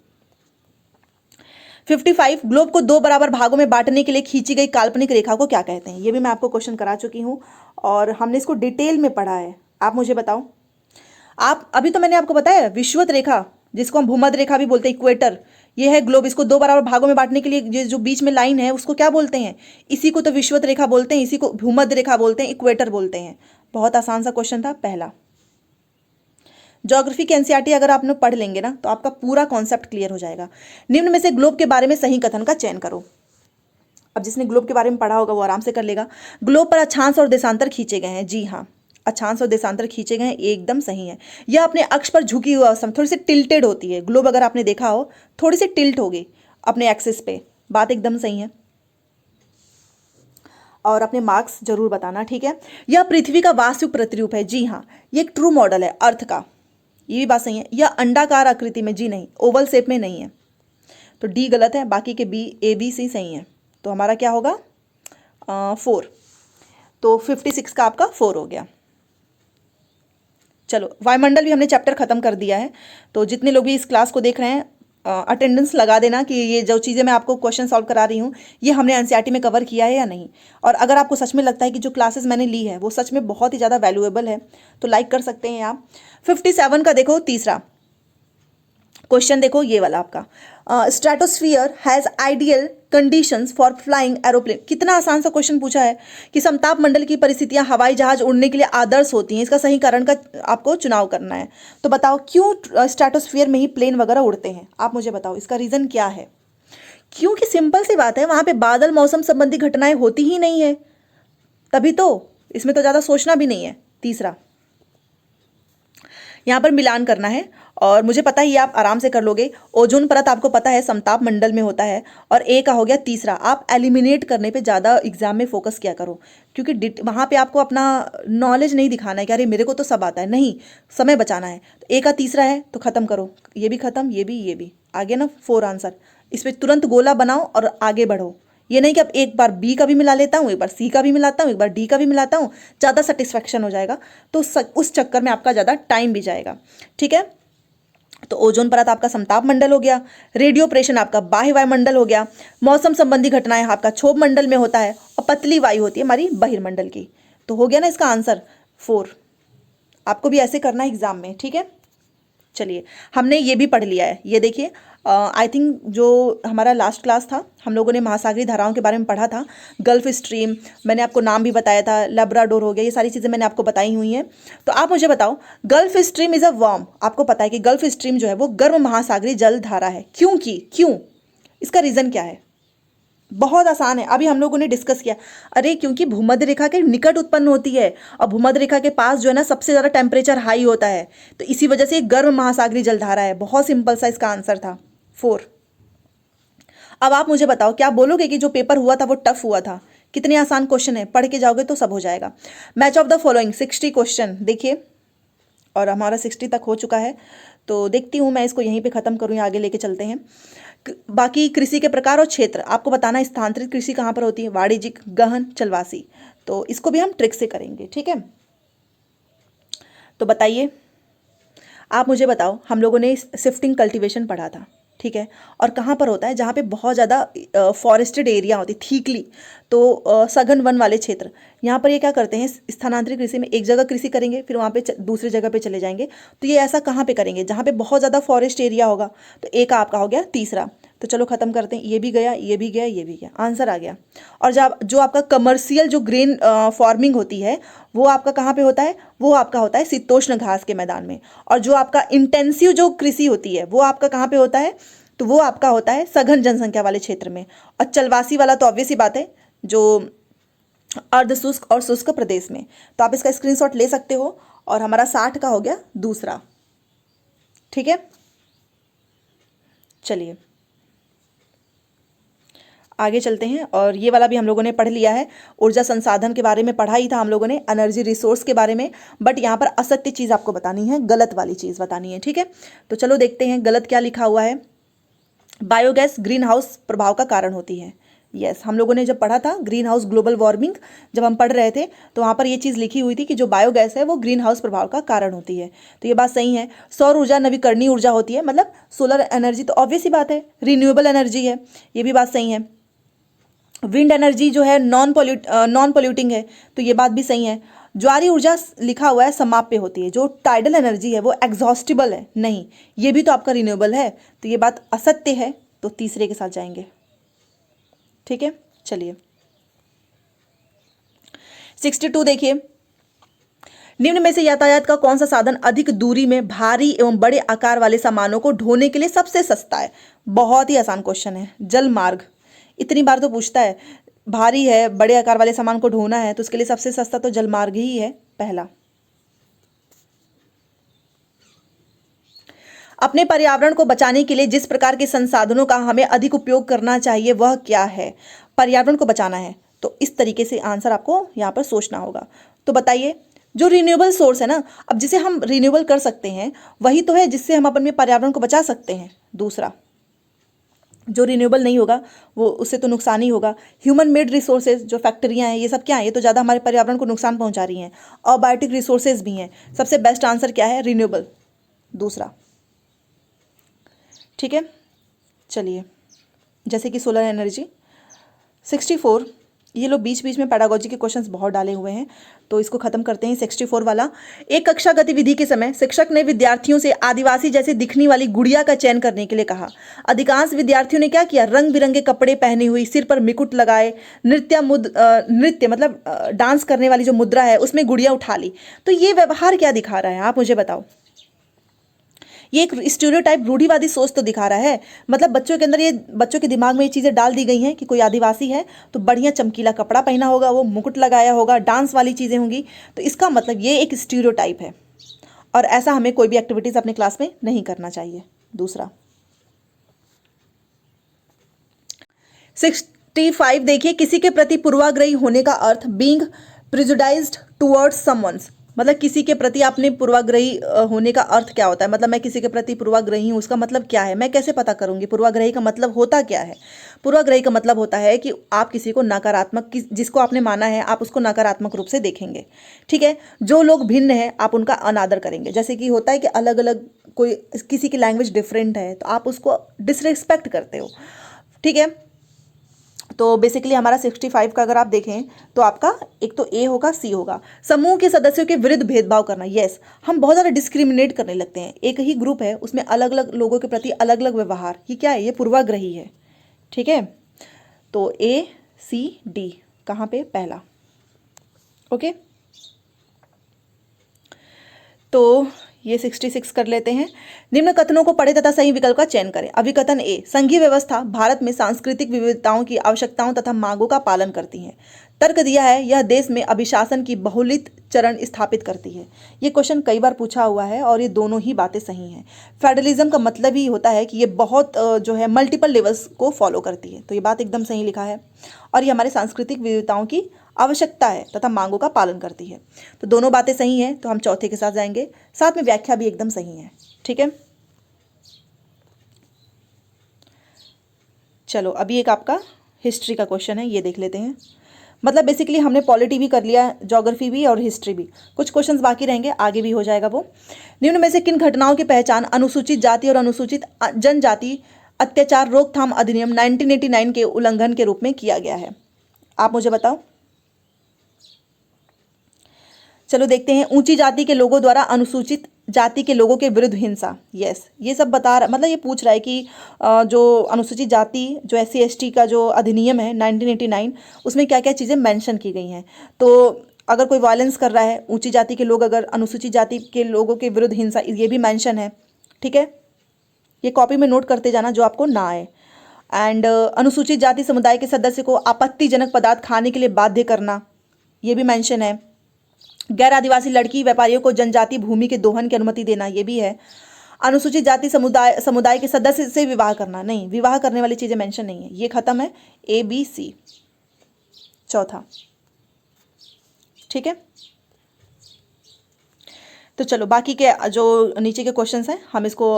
55, ग्लोब को दो बराबर भागों में बांटने के लिए खींची गई काल्पनिक रेखा को क्या कहते हैं? ये भी मैं आपको क्वेश्चन करा चुकी हूँ और हमने इसको डिटेल में पढ़ा है। आप मुझे बताओ। आप अभी तो मैंने आपको बताया विषुवत रेखा, जिसको हम भूमध्य रेखा भी बोलते हैं, इक्वेटर, ये है ग्लोब। इसको दो बराबर भागों में बांटने के लिए ये जो बीच में लाइन है उसको क्या बोलते हैं? इसी को तो विषुवत रेखा बोलते हैं, इसी को भूमध्य रेखा बोलते हैं, इक्वेटर बोलते हैं। बहुत आसान सा क्वेश्चन था पहला। ज्योग्राफी के एनसीईआरटी अगर आपने पढ़ लेंगे ना तो आपका पूरा कॉन्सेप्ट क्लियर हो जाएगा। निम्न में से ग्लोब के बारे में सही कथन का चयन करो। अब जिसने ग्लोब के बारे में पढ़ा होगा वो आराम से कर लेगा। ग्लोब पर अक्षांश और देशांतर खींचे गए हैं। जी हाँ, अक्षांश और देशांतर खींचे गए हैं, एकदम सही है। यह अपने अक्ष पर झुकी हुई अवस्था में थोड़ी सी टिल्टेड होती है। ग्लोब अगर आपने देखा हो थोड़ी सी टिल्ट होगी अपने एक्सिस पे। बात एकदम सही है। और अपने मार्क्स जरूर बताना, ठीक है। यह पृथ्वी का वास्तविक प्रतिरूप है। जी हाँ, ये एक ट्रू मॉडल है अर्थ का। ये भी बात सही है। यह अंडाकार आकृति में, जी नहीं, ओवल शेप में नहीं है। तो डी गलत है, बाकी के बी, ए, बी, सी सही है। तो हमारा क्या होगा? 4। तो 56 का आपका 4 हो गया। चलो, वायुमंडल भी हमने चैप्टर खत्म कर दिया है। तो जितने लोग भी इस क्लास को देख रहे हैं अटेंडेंस लगा देना कि ये जो चीज़ें मैं आपको क्वेश्चन सॉल्व करा रही हूँ ये हमने एनसीईआरटी में कवर किया है या नहीं। और अगर आपको सच में लगता है कि जो क्लासेस मैंने ली है वो सच में बहुत ही ज़्यादा वैल्यूएबल है तो लाइक कर सकते हैं आप। 57 का देखो तीसरा क्वेश्चन, देखो ये वाला आपका। Stratosphere has ideal conditions for flying aeroplane. कितना आसान सा क्वेश्चन पूछा है कि समताप मंडल की परिस्थितियां हवाई जहाज उड़ने के लिए आदर्श होती हैं, इसका सही कारण का आपको चुनाव करना है। तो बताओ क्यों स्ट्रेटोस्फियर में ही प्लेन वगैरह उड़ते हैं, आप मुझे बताओ इसका रीज़न क्या है। क्योंकि सिंपल सी बात है, वहाँ पे बादल मौसम संबंधी घटनाएं होती ही नहीं है, तभी तो, इसमें तो ज़्यादा सोचना भी नहीं है। तीसरा यहाँ पर मिलान करना है और मुझे पता ही आप आराम से कर लोगे। ओजोन परत आपको पता है समताप मंडल में होता है। और ए का हो गया तीसरा, आप एलिमिनेट करने पे ज़्यादा एग्जाम में फोकस किया करो, क्योंकि वहाँ पे आपको अपना नॉलेज नहीं दिखाना है कि अरे मेरे को तो सब आता है, नहीं, समय बचाना है। तो ए का तीसरा है तो ख़त्म करो, ये भी ख़त्म, ये भी आगे ना 4 आंसर। इस पर तुरंत गोला बनाओ और आगे बढ़ो। ये नहीं कि अब एक बार बी का भी मिला लेता हूँ, एक बार सी का भी मिलाता हूँ, एक बार डी का भी मिलाता हूँ, ज़्यादा सेटिस्फैक्शन हो जाएगा तो उस चक्कर में आपका ज़्यादा टाइम भी जाएगा। ठीक है, तो ओजोन परत आपका समताप मंडल हो गया, रेडियो प्रेषण आपका बाह्य वायुमंडल हो गया, मौसम संबंधी घटनाएं आपका क्षोभ मंडल में होता है और पतली वायु होती है हमारी बहिर्मंडल की। तो हो गया ना इसका आंसर 4। आपको भी ऐसे करना है एग्जाम में। ठीक है, चलिए हमने ये भी पढ़ लिया है। ये देखिए, आई थिंक जो हमारा लास्ट क्लास था हम लोगों ने महासागरीय धाराओं के बारे में पढ़ा था। गल्फ स्ट्रीम मैंने आपको नाम भी बताया था, लैब्राडोर हो गया, ये सारी चीज़ें मैंने आपको बताई हुई हैं। तो आप मुझे बताओ, gulf stream is a warm, आपको पता है कि गल्फ स्ट्रीम जो है वो गर्म महासागरीय जल धारा है। क्यों, इसका रीज़न क्या है? बहुत आसान है, अभी हम लोगों ने डिस्कस किया। अरे क्योंकि भूमध्य रेखा के निकट उत्पन्न होती है और भूमध्य रेखा के पास जो है ना सबसे ज़्यादा टेम्परेचर हाई होता है, तो इसी वजह से गर्म महासागरीय जलधारा है। बहुत सिंपल सा इसका आंसर था 4। अब आप मुझे बताओ, क्या बोलोगे कि जो पेपर हुआ था वो टफ हुआ था? कितने आसान क्वेश्चन है, पढ़ के जाओगे तो सब हो जाएगा। Match of the following 60 question देखिए, और हमारा 60 तक हो चुका है। तो देखती हूँ मैं इसको यहीं पे ख़त्म करूँ या आगे लेके चलते हैं। बाकी कृषि के प्रकार और क्षेत्र आपको बताना है। स्थानांतरित कृषि कहाँ पर होती है? वाणिज्यिक, गहन, चलवासी। तो इसको भी हम ट्रिक से करेंगे। ठीक है, तो बताइए, आप मुझे बताओ, हम लोगों ने शिफ्टिंग कल्टीवेशन पढ़ा था, ठीक है, और कहाँ पर होता है? जहाँ पे बहुत ज़्यादा फॉरेस्टेड एरिया होती, थीकली, तो सघन वन वाले क्षेत्र। यहाँ पर ये क्या करते हैं, स्थानांतरित कृषि में एक जगह कृषि करेंगे फिर वहाँ पे दूसरी जगह पे चले जाएंगे। तो ये ऐसा कहाँ पे करेंगे? जहाँ पे बहुत ज़्यादा फॉरेस्ट एरिया होगा। तो एक आपका हो गया तीसरा। तो चलो ख़त्म करते हैं, ये भी गया, ये भी गया, ये भी गया, आंसर आ गया। और जब जो आपका कमर्शियल जो ग्रेन फार्मिंग होती है वो आपका कहाँ पे होता है? वो आपका होता है शीतोष्ण घास के मैदान में। और जो आपका इंटेंसिव जो कृषि होती है वो आपका कहाँ पे होता है? तो वो आपका होता है सघन जनसंख्या वाले क्षेत्र में। और चलवासी वाला तो ऑब्वियस ही बात है, जो अर्ध शुष्क और शुष्क प्रदेश में। तो आप इसका स्क्रीनशॉट ले सकते हो। और हमारा 60 का हो गया दूसरा। ठीक है, चलिए आगे चलते हैं। और ये वाला भी हम लोगों ने पढ़ लिया है। ऊर्जा संसाधन के बारे में पढ़ा ही था हम लोगों ने, एनर्जी रिसोर्स के बारे में। बट यहाँ पर असत्य चीज़ आपको बतानी है, गलत वाली चीज़ बतानी है। ठीक है, तो चलो देखते हैं गलत क्या लिखा हुआ है। बायोगैस ग्रीन हाउस प्रभाव का कारण होती है। यस, हम लोगों ने जब पढ़ा था ग्रीन हाउस ग्लोबल वार्मिंग, जब हम पढ़ रहे थे तो वहाँ पर ये चीज़ लिखी हुई थी कि जो बायोगैस है वो ग्रीन हाउस प्रभाव का कारण होती है। तो ये बात सही है। सौर ऊर्जा नवीकरणीय ऊर्जा होती है, मतलब सोलर एनर्जी तो ऑब्वियस ही बात है, रिन्यूएबल एनर्जी है, ये भी बात सही है। विंड एनर्जी जो है नॉन पोल्यूटिंग है, तो ये बात भी सही है। ज्वारीय ऊर्जा लिखा हुआ है समाप्य होती है। जो टाइडल एनर्जी है वो एग्जॉस्टिबल है, नहीं, ये भी तो आपका रिन्यूएबल है, तो ये बात असत्य है। तो तीसरे के साथ जाएंगे। ठीक है, चलिए 62 देखिए, निम्न में से यातायात का कौन सा साधन अधिक दूरी में भारी एवं बड़े आकार वाले सामानों को ढोने के लिए सबसे सस्ता है? बहुत ही आसान क्वेश्चन है, जल मार्ग। इतनी बार तो पूछता है, भारी है, बड़े आकार वाले सामान को ढोना है, तो उसके लिए सबसे सस्ता तो जल मार्ग ही है पहला। अपने पर्यावरण को बचाने के लिए जिस प्रकार के संसाधनों का हमें अधिक उपयोग करना चाहिए वह क्या है? पर्यावरण को बचाना है तो इस तरीके से आंसर आपको यहाँ पर सोचना होगा। तो बताइए, जो रिन्यूएबल सोर्स है ना, अब जिसे हम रिन्यूएबल कर सकते हैं वही तो है जिससे हम अपने पर्यावरण को बचा सकते हैं। दूसरा, जो रिन्यूएबल नहीं होगा वो उससे तो नुकसान ही होगा। ह्यूमन मेड रिसोर्सेज जो फैक्ट्रियाँ हैं ये सब क्या है? ये तो ज़्यादा हमारे पर्यावरण को नुकसान पहुँचा रही हैं। अबायोटिक रिसोर्सेज भी हैं। सबसे बेस्ट आंसर क्या है? रिन्यूएबल, दूसरा। ठीक है, चलिए, जैसे कि सोलर एनर्जी। 64, ये लोग बीच बीच में पेडागोजी के क्वेश्चंस बहुत डाले हुए हैं, तो इसको खत्म करते हैं। 64 वाला, एक कक्षा गतिविधि के समय शिक्षक ने विद्यार्थियों से आदिवासी जैसे दिखने वाली गुड़िया का चयन करने के लिए कहा। अधिकांश विद्यार्थियों ने क्या किया, रंग बिरंगे कपड़े पहने हुई, सिर पर मुकुट लगाए, नृत्य मतलब डांस करने वाली जो मुद्रा है उसमें गुड़िया उठा ली। तो ये व्यवहार क्या दिखा रहा है, आप मुझे बताओ। ये एक स्टीरियोटाइप रूढ़िवादी सोच तो दिखा रहा है, मतलब बच्चों के अंदर, ये बच्चों के दिमाग में ये चीज़ें डाल दी गई हैं कि कोई आदिवासी है तो बढ़िया चमकीला कपड़ा पहना होगा, वो मुकुट लगाया होगा, डांस वाली चीज़ें होंगी। तो इसका मतलब ये एक स्टीरियोटाइप है और ऐसा हमें कोई भी एक्टिविटीज़ अपने क्लास में नहीं करना चाहिए। दूसरा 65 देखिए, किसी के प्रति पूर्वाग्रही होने का अर्थ बीइंग प्रिजुडाइज्ड टुवर्ड्स समवन्स, मतलब किसी के प्रति आपने पूर्वाग्रही होने का अर्थ क्या होता है, मतलब मैं किसी के प्रति पूर्वाग्रही हूँ, उसका मतलब क्या है, मैं कैसे पता करूँगी पूर्वाग्रही का मतलब होता क्या है। पूर्वाग्रही का मतलब होता है कि आप किसी को नकारात्मक, जिसको आपने माना है आप उसको नकारात्मक रूप से देखेंगे, ठीक है। जो लोग भिन्न हैं आप उनका अनादर करेंगे, जैसे कि होता है कि अलग अलग कोई किसी की लैंग्वेज डिफरेंट है तो आप उसको डिसरिस्पेक्ट करते हो, ठीक है। तो बेसिकली हमारा 65 का अगर आप देखें तो आपका एक तो ए होगा, सी होगा। समूह के सदस्यों के विरुद्ध भेदभाव करना, यस, हम बहुत ज़्यादा डिस्क्रिमिनेट करने लगते हैं। एक ही ग्रुप है उसमें अलग अलग लोगों के प्रति अलग अलग व्यवहार, ये क्या है, ये पूर्वाग्रही है, ठीक है। तो ए सी डी कहाँ पे, पहला, ओके। तो ये 66 कर लेते हैं। निम्न कथनों को पढ़े तथा सही विकल्प का चयन करें। अभिकथन ए, संघीय व्यवस्था भारत में सांस्कृतिक विविधताओं की आवश्यकताओं तथा मांगों का पालन करती है। तर्क दिया है, यह देश में अभिशासन की बहुलित चरण स्थापित करती है। ये क्वेश्चन कई बार पूछा हुआ है और ये दोनों ही बातें सही हैं। फेडरलिज्म का मतलब ही होता है कि ये बहुत जो है मल्टीपल लेवल्स को फॉलो करती है, तो ये बात एकदम सही लिखा है। और ये हमारे सांस्कृतिक विविधताओं की आवश्यकता है तथा मांगों का पालन करती है, तो दोनों बातें सही हैं, तो हम चौथे के साथ जाएंगे। साथ में व्याख्या भी एकदम सही है, ठीक है। चलो अभी एक आपका हिस्ट्री का क्वेश्चन है, ये देख लेते हैं। मतलब बेसिकली हमने पॉलिटी भी कर लिया, ज्योग्राफी भी और हिस्ट्री भी, कुछ क्वेश्चंस बाकी रहेंगे, आगे भी हो जाएगा वो। निम्न में से किन घटनाओं की पहचान अनुसूचित जाति और अनुसूचित जनजाति अत्याचार रोकथाम अधिनियम 1989 के उल्लंघन के रूप में किया गया है, आप मुझे बताओ। चलो देखते हैं। ऊंची जाति के लोगों द्वारा अनुसूचित जाति के लोगों के विरुद्ध हिंसा, यस, ये सब बता रहा, मतलब ये पूछ रहा है कि जो अनुसूचित जाति, जो SC/ST का जो अधिनियम है 1989, उसमें क्या क्या चीज़ें मेंशन की गई हैं। तो अगर कोई वायलेंस कर रहा है, ऊंची जाति के लोग अगर अनुसूचित जाति के लोगों के विरुद्ध हिंसा, ये भी मेंशन है, ठीक है। ये कॉपी में नोट करते जाना जो आपको ना आए। एंड अनुसूचित जाति समुदाय के सदस्य को आपत्तिजनक पदार्थ खाने के लिए बाध्य करना, ये भी मेंशन है। गैर आदिवासी लड़की व्यापारियों को जनजाति भूमि के दोहन की अनुमति देना, ये भी है। अनुसूचित जाति समुदाय के सदस्य से विवाह करना, नहीं, विवाह करने वाली चीज़ें मेंशन नहीं है, ये खत्म है। ABC चौथा, ठीक है। तो चलो बाकी के जो नीचे के क्वेश्चंस हैं हम इसको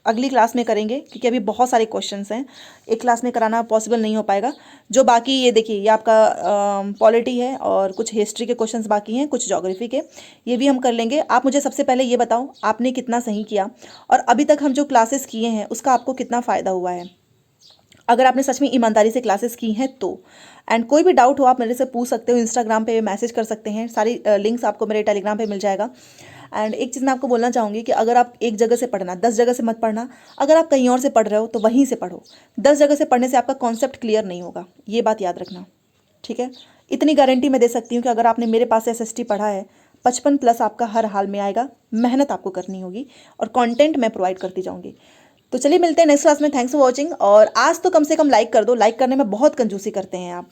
अगली क्लास में करेंगे, क्योंकि अभी बहुत सारे क्वेश्चंस हैं, एक क्लास में कराना पॉसिबल नहीं हो पाएगा। जो बाकी ये देखिए, ये आपका पॉलिटी है और कुछ हिस्ट्री के क्वेश्चंस बाकी हैं, कुछ ज्योग्राफी के, ये भी हम कर लेंगे। आप मुझे सबसे पहले ये बताओ आपने कितना सही किया और अभी तक हम जो क्लासेस किए हैं उसका आपको कितना फ़ायदा हुआ है, अगर आपने सच में ईमानदारी से क्लासेस की हैं तो। एंड कोई भी डाउट हो आप मेरे से पूछ सकते हो, इंस्टाग्राम पे मैसेज कर सकते हैं, सारी लिंक्स आपको मेरे टेलीग्राम पे मिल जाएगा। एंड एक चीज़ मैं आपको बोलना चाहूँगी कि अगर आप एक जगह से पढ़ना, 10 जगह से मत पढ़ना। अगर आप कहीं और से पढ़ रहे हो तो वहीं से पढ़ो, 10 जगह से पढ़ने से आपका कॉन्सेप्ट क्लियर नहीं होगा, ये बात याद रखना, ठीक है। इतनी गारंटी मैं दे सकती हूँ कि अगर आपने मेरे पास SST पढ़ा है, 55+ आपका हर हाल में आएगा। मेहनत आपको करनी होगी और कंटेंट मैं प्रोवाइड करती जाऊँगी। तो चलिए मिलते हैं नेक्स्ट क्लास में। Thanks for watching. और आज तो कम से कम लाइक कर दो, लाइक करने में बहुत कंजूसी करते हैं आप।